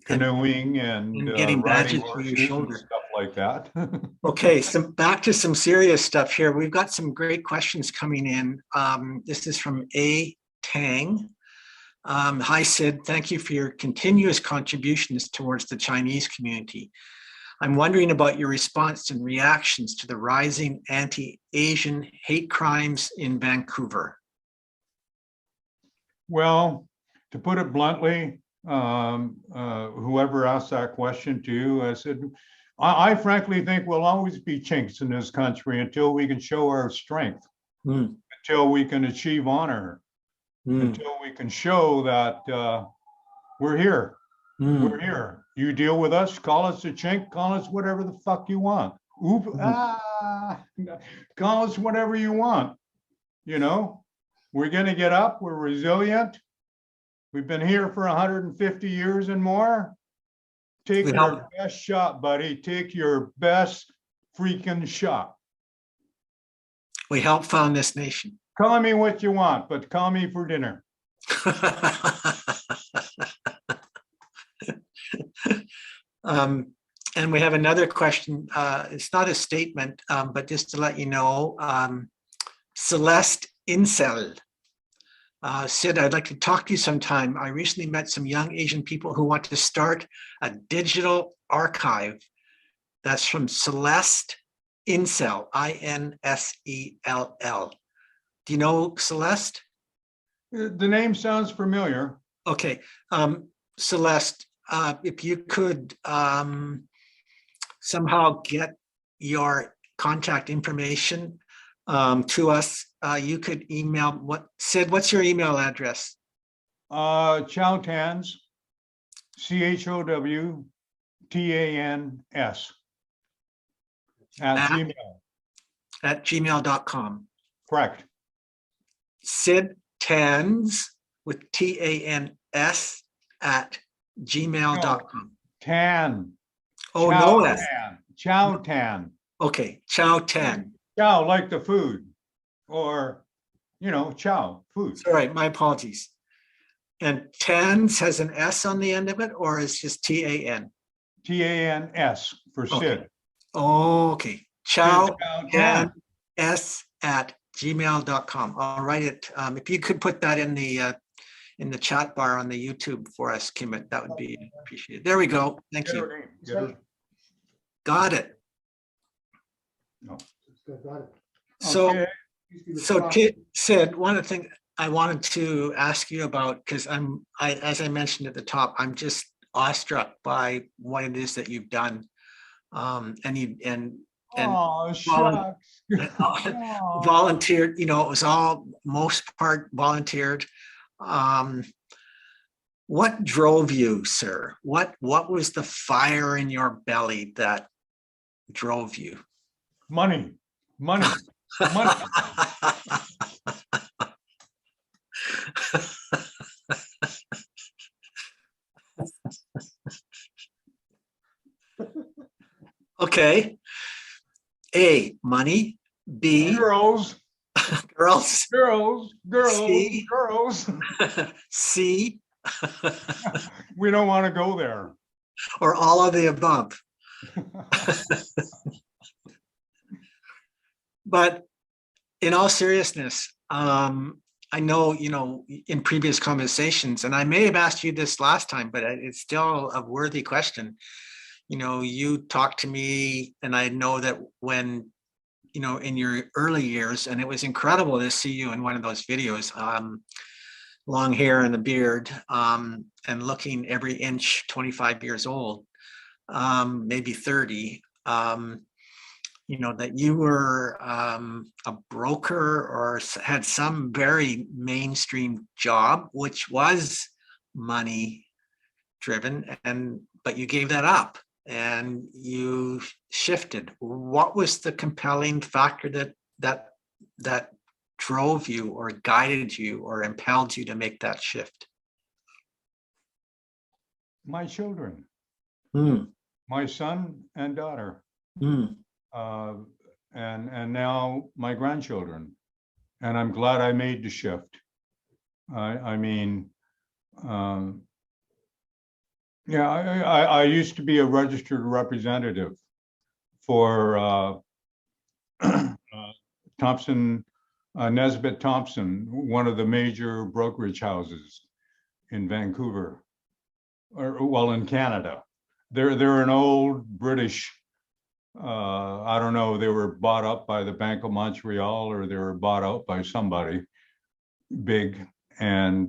canoeing and getting badges riding for your horses shoulder. and stuff like that. Okay, so back to some serious stuff here. We've got some great questions coming in. This is from A. Tang. Hi, Sid. Thank you for your continuous contributions towards the Chinese community. I'm wondering about your response and reactions to the rising anti-Asian hate crimes in Vancouver. Well, to put it bluntly, whoever asked that question to you, I said, I frankly think we'll always be chinks in this country until we can show our strength, until we can achieve honor, until we can show that we're here. We're here. You deal with us, call us a chink, call us whatever the fuck you want. Call us whatever you want. You know, we're going to get up. We're resilient. We've been here for 150 years and more. Take your best shot, buddy. Take your best freaking shot. We helped found this nation. Call me what you want, but call me for dinner. And we have another question. It's not a statement, but just to let you know, Celeste Incel. Sid, I'd like to talk to you sometime. I recently met some young Asian people who want to start a digital archive. That's from Celeste Incel, INSELL. Do you know Celeste? The name sounds familiar. Okay. Celeste, if you could somehow get your contact information to us, you could email Sid, what's your email address? Chow Tan's, CHOWTANS at gmail.com. Correct. Sid Tans with TANS at gmail.com. Tan. Oh, Chow no S. Tan. Chow Tan. Okay, Chow Tan. Chow, like the food, or You know, chow, food. Sorry, my apologies. And Tans has an S on the end of it, or is just TAN? TANS for Sid. Okay. Chow Tan. s@gmail.com. I'll write it. If you could put that in the chat bar on the YouTube for us, Kim, that would be appreciated. There we go. Thank you. Got it. No. So, Okay. Sid, one of the things I wanted to ask you about, because as I mentioned at the top, I'm just awestruck by what it is that you've done. Oh, shucks. Volunteered, it was all most part volunteered. What drove you, sir? What was the fire in your belly that drove you? Money. Okay. A, money. B, girls. Girls. C, Girls. C. We don't want to go there. Or all of the above. But in all seriousness, I know, in previous conversations, and I may have asked you this last time, but it's still a worthy question. You talked to me, and I know that when, in your early years, and it was incredible to see you in one of those videos, long hair and a beard, and looking every inch 25 years old, maybe 30, that you were a broker or had some very mainstream job, which was money driven, but you gave that up and you shifted. What was the compelling factor that drove you or guided you or impelled you to make that shift? My children. Mm. My son and daughter. Mm. And now my grandchildren. And I'm glad I made the shift. I used to be a registered representative for Thompson, Nesbitt Thompson, one of the major brokerage houses in Vancouver, in Canada. They're an old British, I don't know, they were bought up by the Bank of Montreal or they were bought out by somebody big. And,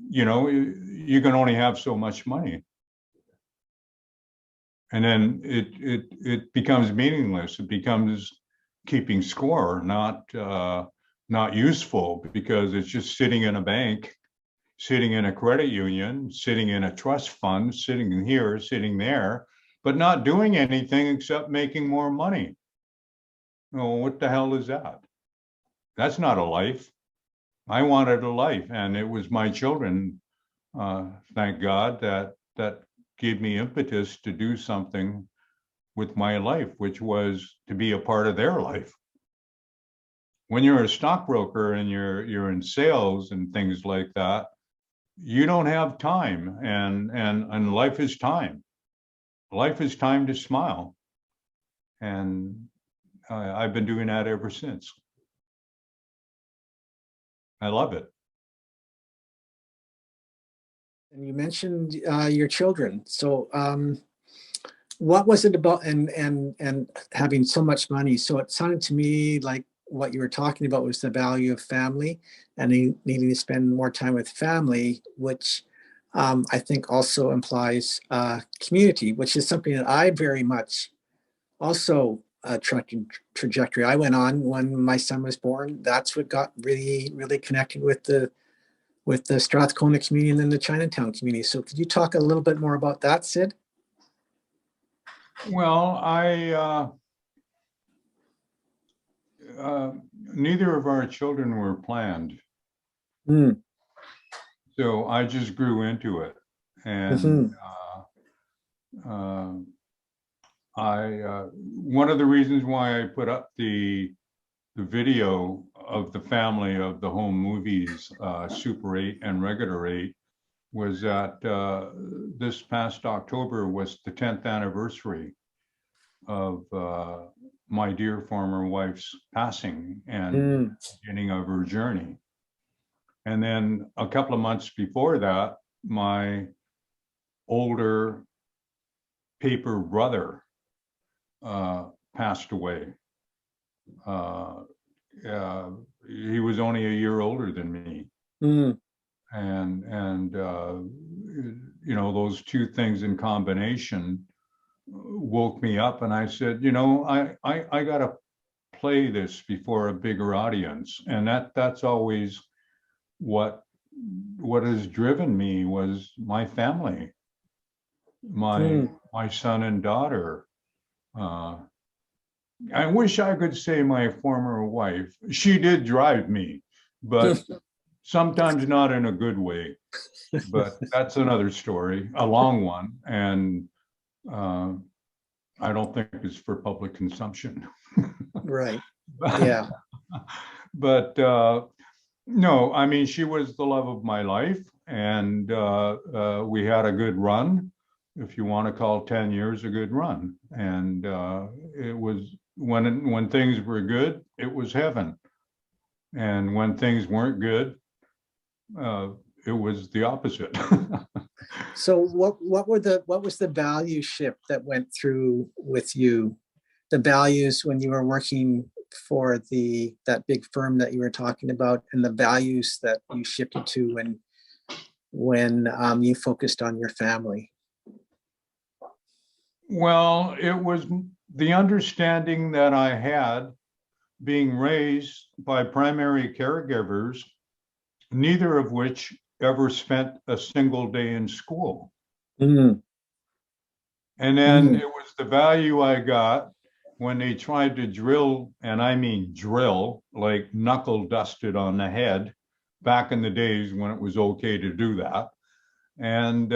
you can only have so much money. And then it becomes meaningless. It becomes keeping score, not useful, because it's just sitting in a bank, sitting in a credit union, sitting in a trust fund, sitting in here, sitting there, but not doing anything except making more money. Oh, what the hell is that? That's not a life. I wanted a life, and it was my children, thank God, that gave me impetus to do something with my life, which was to be a part of their life. When you're a stockbroker and you're in sales and things like that, you don't have time, and life is time. Life is time to smile, and I've been doing that ever since. I love it. And you mentioned your children. So what was it about and having so much money? So it sounded to me like what you were talking about was the value of family and needing to spend more time with family, which I think also implies community, which is something that I very much also trajectory I went on when my son was born. That's what got really connected with the Strathcona community and then the Chinatown community. So could you talk a little bit more about that, Sid? Well, neither of our children were planned. Mm. So I just grew into it. And one of the reasons why I put up the the video of the family of the home movies, Super 8 and Regular 8, was that this past October was the 10th anniversary of my dear former wife's passing and beginning of her journey. And then a couple of months before that, my older paper brother passed away. He was only a year older than me. And you know, those two things in combination woke me up, and I said, you know, I got to play this before a bigger audience. And that's always what has driven me, was my family, my son and daughter. I wish I could say my former wife. She did drive me, but sometimes not in a good way. But that's another story, a long one, and I don't think it's for public consumption. Right. Yeah. But no, I mean, she was the love of my life, and we had a good run, if you want to call 10 years a good run. And it was, when things were good, it was heaven. And when things weren't good, it was the opposite. So what was the value shift that went through with you? The values when you were working for that big firm that you were talking about, and the values that you shifted to when you focused on your family? Well, it was the understanding that I had, being raised by primary caregivers, neither of which ever spent a single day in school. And then it was the value I got when they tried to drill, and I mean drill, like knuckle dusted on the head, back in the days when it was okay to do that, and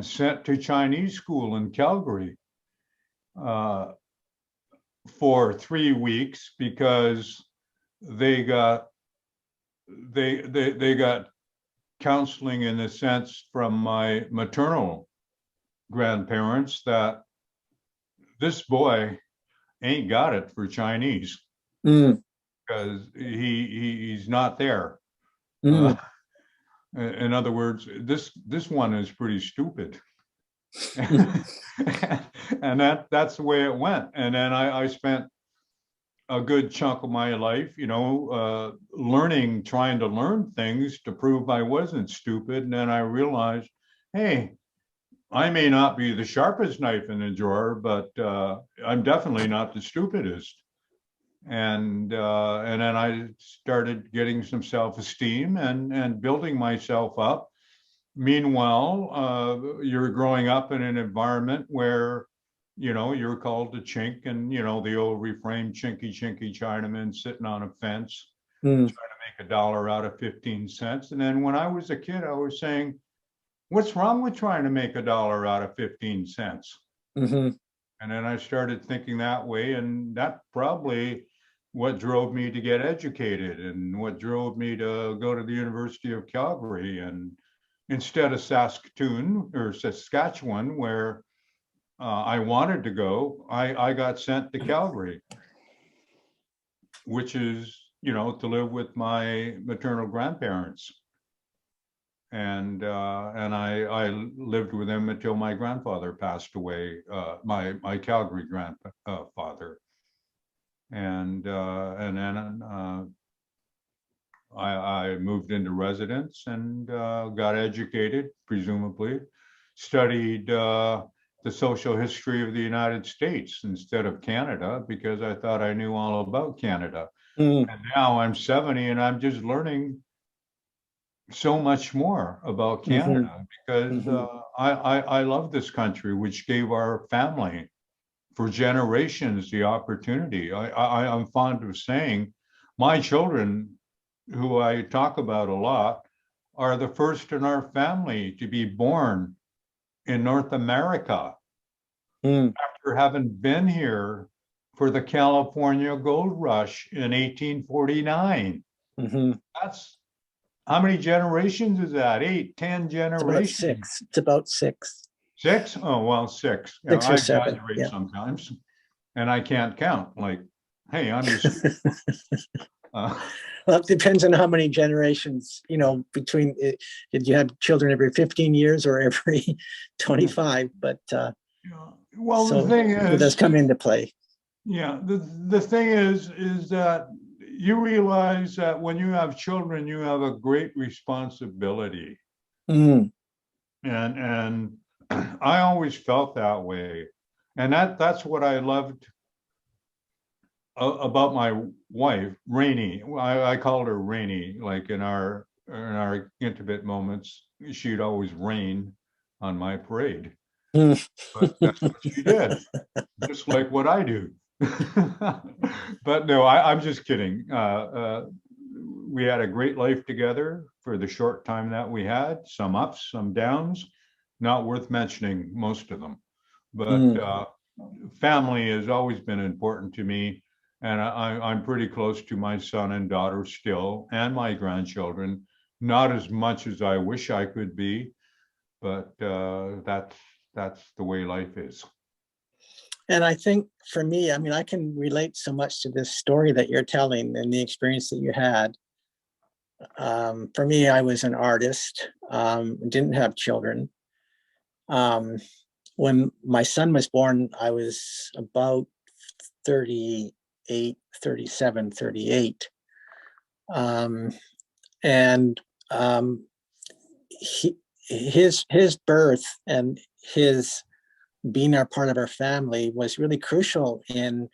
sent to Chinese school in Calgary for 3 weeks, because they got counseling, in a sense, from my maternal grandparents that this boy ain't got it for Chinese, because he's not there. In other words, this one is pretty stupid. And that's the way it went. And then I spent a good chunk of my life, you know, trying to learn things to prove I wasn't stupid. And then I realized, hey, I may not be the sharpest knife in the drawer, but I'm definitely not the stupidest. And then I started getting some self-esteem and building myself up. Meanwhile, you're growing up in an environment where, you know, you're called a chink, and, you know, the old refrain, chinky, chinky Chinaman sitting on a fence, trying to make $1 out of 15 cents. And then when I was a kid, I was saying, what's wrong with trying to make $1 out of 15 cents? And then I started thinking that way, and that probably what drove me to get educated, and what drove me to go to the University of Calgary, and instead of Saskatchewan, where I wanted to go, I got sent to Calgary, which is, you know, to live with my maternal grandparents. And I lived with them until my grandfather passed away, my Calgary grandfather. And then I moved into residence and got educated, presumably, studied the social history of the United States instead of Canada, because I thought I knew all about Canada. And now I'm 70 and I'm just learning so much more about Canada, because I love this country, which gave our family for generations the opportunity. I'm fond of saying my children, who I talk about a lot, are the first in our family to be born in North America, after having been here for the California Gold Rush in 1849. Mm-hmm. That's how many generations is that? 8, 10 generations? It's about six. 6? Oh, well, 6. 6 or I 7. exaggerate Yeah. sometimes, and I can't count. Like, hey, I'm just. Well, it depends on how many generations, between did you have children every 15 years or every 25? But well, so the thing it does is, come into play. yeah, the thing is that you realize that when you have children, you have a great responsibility. Mm. And I always felt that way. And that's what I loved about my wife, Rainey. I called her Rainey, like in our intimate moments, she'd always rain on my parade. But that's what she did, just like what I do. But no, I'm just kidding. We had a great life together for the short time that we had, some ups, some downs, not worth mentioning, most of them. But family has always been important to me. And I'm pretty close to my son and daughter still, and my grandchildren, not as much as I wish I could be, but that's the way life is. And I think for me, I can relate so much to this story that you're telling and the experience that you had. For me, I was an artist, didn't have children. When my son was born, I was about 38, 37, 38. His birth and his being a part of our family was really crucial in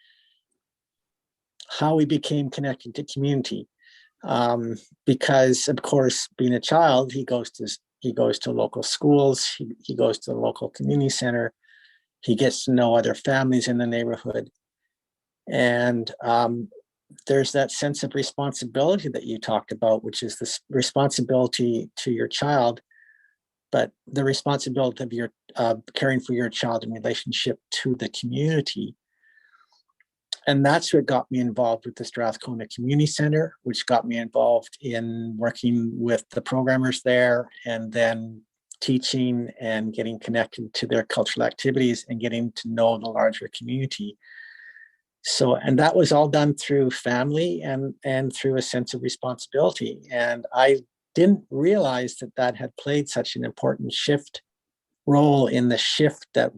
how we became connected to community. Because of course, being a child, he goes to local schools, he goes to the local community center, he gets to know other families in the neighborhood. And there's that sense of responsibility that you talked about, which is this responsibility to your child, but the responsibility of your caring for your child in relationship to the community. And that's what got me involved with the Strathcona Community Center, which got me involved in working with the programmers there, and then teaching and getting connected to their cultural activities and getting to know the larger community. So, and that was all done through family and through a sense of responsibility. And I didn't realize that had played such an important role in the shift that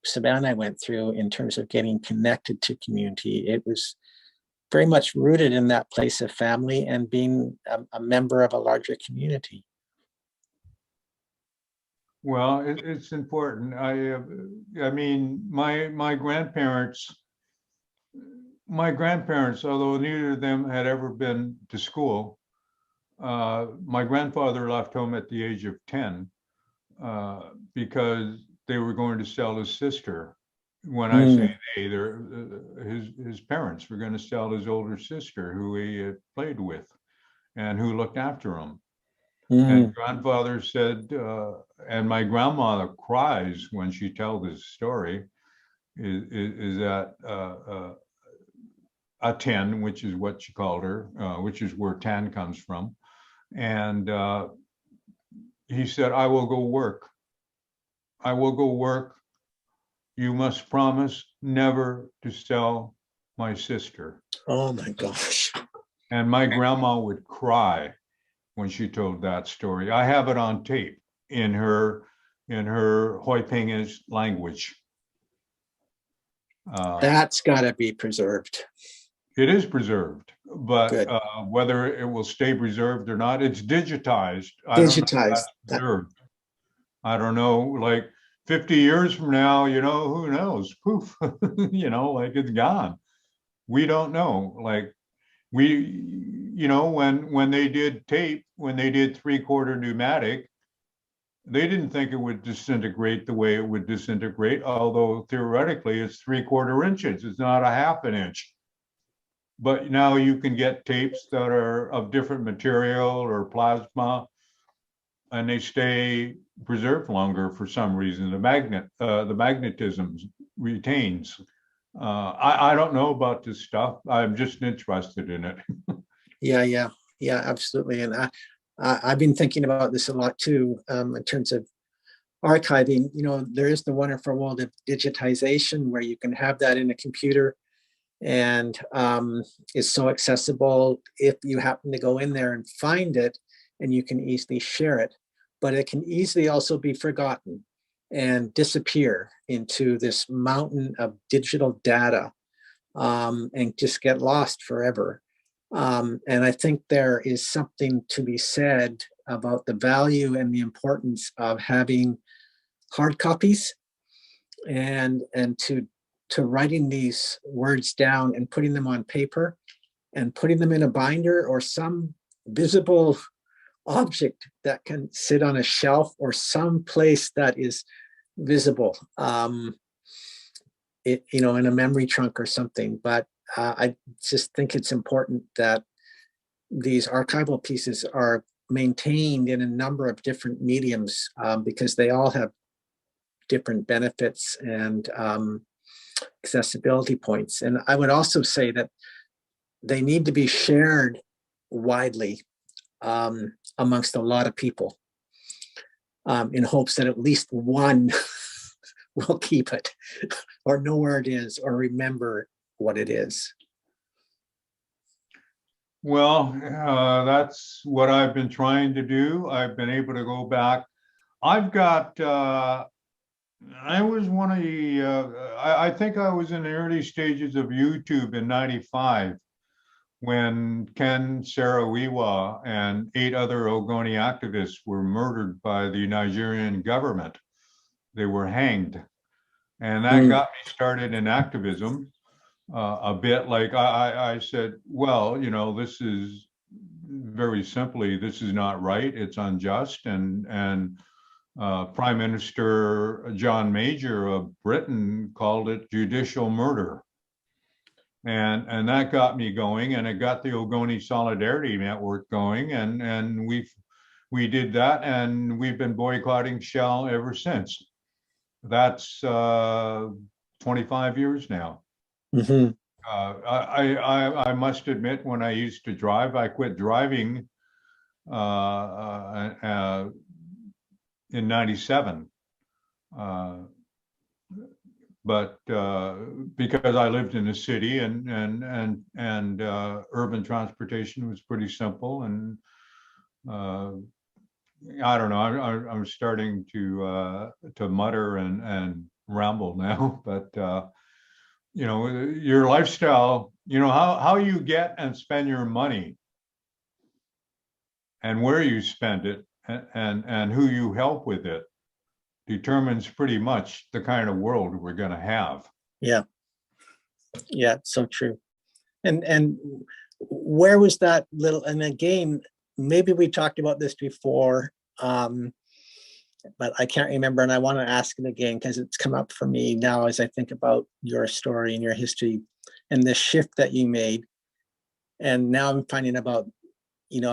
Savannah and I went through in terms of getting connected to community. It was very much rooted in that place of family and being a member of a larger community. Well, it's important. I mean, my grandparents, although neither of them had ever been to school, my grandfather left home at the age of 10 because they were going to sell his sister. When I say they, his parents were going to sell his older sister, who he had played with and who looked after him. And grandfather said, and my grandmother cries when she tells this story, is that a 10, which is what she called her, which is where Tan comes from. And he said, I will go work. I will go work. You must promise never to sell my sister. Oh my gosh. And my grandma would cry when she told that story. I have it on tape in her Hoipingish language. That's got to be preserved. It is preserved, but whether it will stay preserved or not, it's digitized. I don't know, like 50 years from now, who knows? Poof, like it's gone. We don't know. Like when they did tape, when they did 3/4 pneumatic, they didn't think it would disintegrate the way it would disintegrate, although theoretically it's 3/4 inches. It's not a 1/2 inch. But now you can get tapes that are of different material or plasma, and they stay preserved longer for some reason. The magnetism retains. I don't know about this stuff. I'm just interested in it. Yeah, absolutely. And I've been thinking about this a lot too, in terms of archiving. You know, there is the wonderful world of digitization where you can have that in a computer, and it's so accessible if you happen to go in there and find it, and you can easily share it. But it can easily also be forgotten and disappear into this mountain of digital data, and just get lost forever. And I think there is something to be said about the value and the importance of having hard copies, and to writing these words down and putting them on paper and putting them in a binder or some visible object that can sit on a shelf or some place that is visible, in a memory trunk or something. But I just think it's important that these archival pieces are maintained in a number of different mediums, because they all have different benefits and accessibility points. And I would also say that they need to be shared widely amongst a lot of people, in hopes that at least one will keep it or know where it is or remember what it is. Well, that's what I've been trying to do. I've been able to go back. I've got, I was one of the, I think I was in the early stages of YouTube in '95 when Ken Saro-Wiwa and 8 other Ogoni activists were murdered by the Nigerian government. They were hanged. And that got me started in activism. A bit like I said, well, this is very simply, this is not right. It's unjust. And Prime Minister John Major of Britain called it judicial murder. And that got me going, and it got the Ogoni Solidarity Network going. And we did that, and we've been boycotting Shell ever since. That's 25 years now. Mm-hmm. I must admit, when I used to drive, I quit driving in '97, but because I lived in the city, and urban transportation was pretty simple, and I don't know. I'm starting to mutter and ramble now, but. Your lifestyle, how you get and spend your money and where you spend it and who you help with it determines pretty much the kind of world we're going to have. Yeah, so true. And where was that little, and again, maybe we talked about this before, but I can't remember, and I want to ask it again because it's come up for me now as I think about your story and your history and the shift that you made. And now I'm finding about,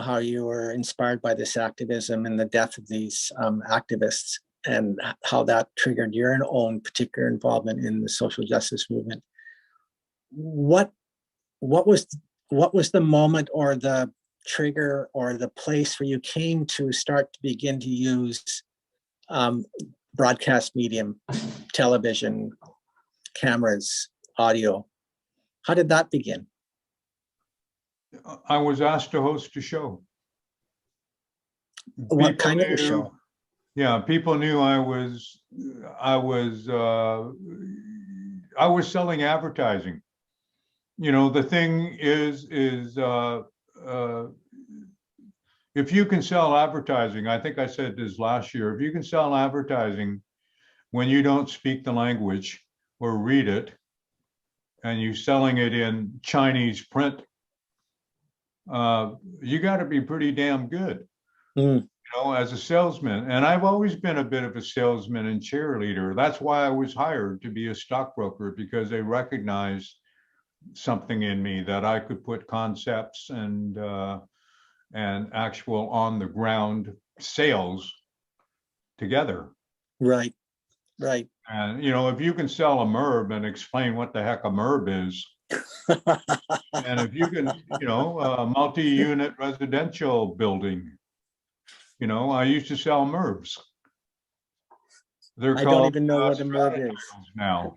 how you were inspired by this activism and the death of these activists, and how that triggered your own particular involvement in the social justice movement. What was the moment or the trigger or the place where you came to start to begin to use broadcast medium, television, cameras, audio? How did that begin? I was asked to host a show. What kind of a show? Yeah, people knew I was selling advertising. The thing is if you can sell advertising, I think I said this last year, if you can sell advertising when you don't speak the language or read it, and you're selling it in Chinese print, you got to be pretty damn good, as a salesman. And I've always been a bit of a salesman and cheerleader. That's why I was hired to be a stockbroker, because they recognized something in me that I could put concepts and actual on the ground sales together. Right. Right. And, you know, if you can sell a MURB and explain what the heck a MURB is, and if you can, you know, a multi-unit residential building, you know, I used to sell MURBs. They're I called, don't even know what a MURB is now.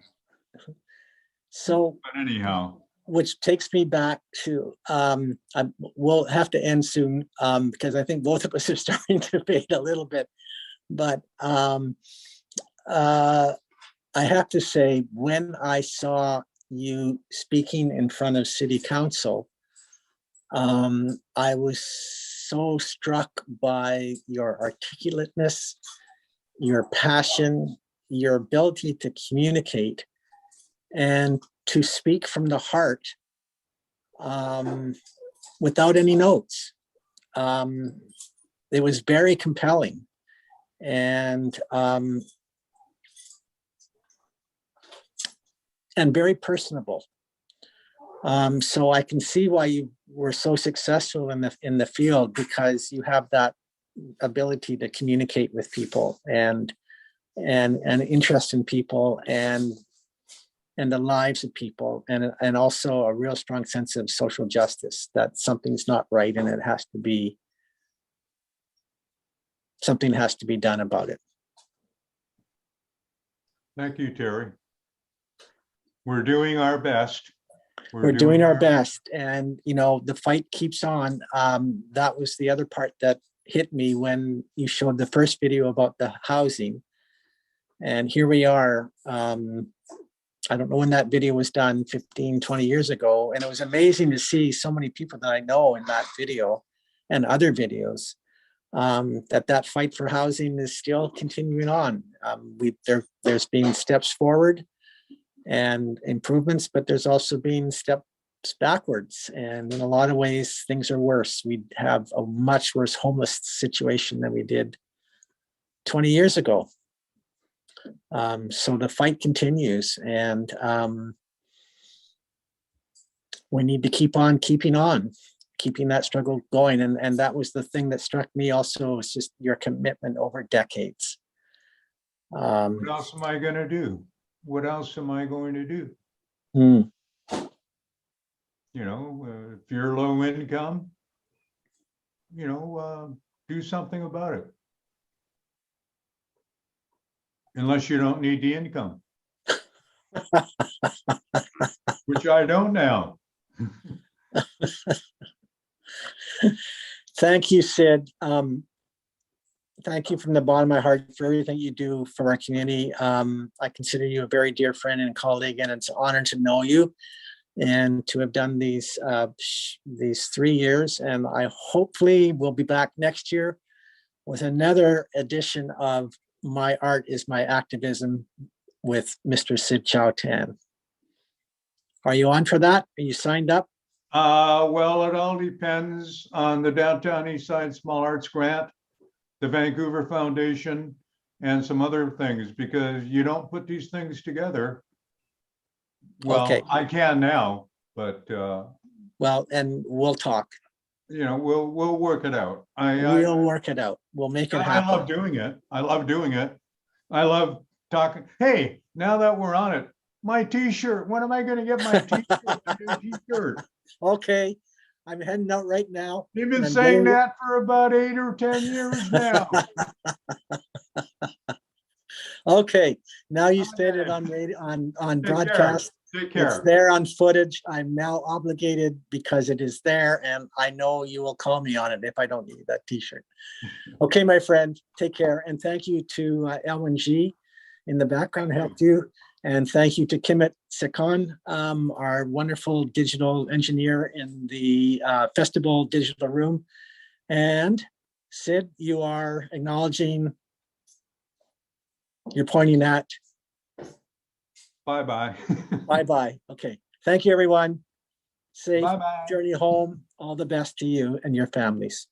So, but anyhow, which takes me back to, we'll have to end soon because I think both of us are starting to fade a little bit. But I have to say, when I saw you speaking in front of City Council, I was so struck by your articulateness, your passion, your ability to communicate and to speak from the heart without any notes. It was very compelling and very personable. So I can see why you were so successful in the field, because you have that ability to communicate with people and interest in people and the lives of people, and also a real strong sense of social justice, that something's not right and something has to be done about it. Thank you, Terry. We're doing our best. We're doing our best, and you know, the fight keeps on. That was the other part that hit me when you showed the first video about the housing, and here we are. I don't know when that video was done, 15, 20 years ago, and it was amazing to see so many people that I know in that video and other videos. That fight for housing is still continuing on. There's been steps forward and improvements, but there's also been steps backwards. And in a lot of ways, things are worse. We have a much worse homeless situation than we did 20 years ago. So the fight continues, and we need to keep on keeping that struggle going. And that was the thing that struck me also, is just your commitment over decades. What else am I going to do? What else am I going to do? You know, if you're low income, you know, do something about it. Unless you don't need the income. Which I don't now. Thank you, Sid. Thank you from the bottom of my heart for everything you do for our community. I consider you a very dear friend and colleague, and it's an honor to know you and to have done these 3 years. And I hopefully will be back next year with another edition of My Art is My Activism with Mr. Sid Chow Tan. Are you on for that? Are you signed up? Well, it all depends on the Downtown Eastside Small Arts Grant, the Vancouver Foundation, and some other things, because you don't put these things together. Well, okay. I can now, but well, and we'll talk. You know, we'll work it out. We'll work it out. We'll make it happen. I love doing it. I love doing it. I love talking. Hey, now that we're on it, my T-shirt. When am I going to get my T-shirt? My new T-shirt. Okay, I'm heading out right now. You've been saying that for about 8 or 10 years now. Okay, now you stated on broadcast. Take care. It's there on footage. I'm now obligated because it is there, and I know you will call me on it if I don't need that T-shirt. Okay, my friend, take care, and thank you to LNG in the background helped you, and thank you to Kimit Sekon, our wonderful digital engineer in the festival digital room, and Sid, you are acknowledging. You're pointing at. Bye-bye. Bye-bye. Okay. Thank you, everyone. Safe Bye-bye. journey home. All the best to you and your families.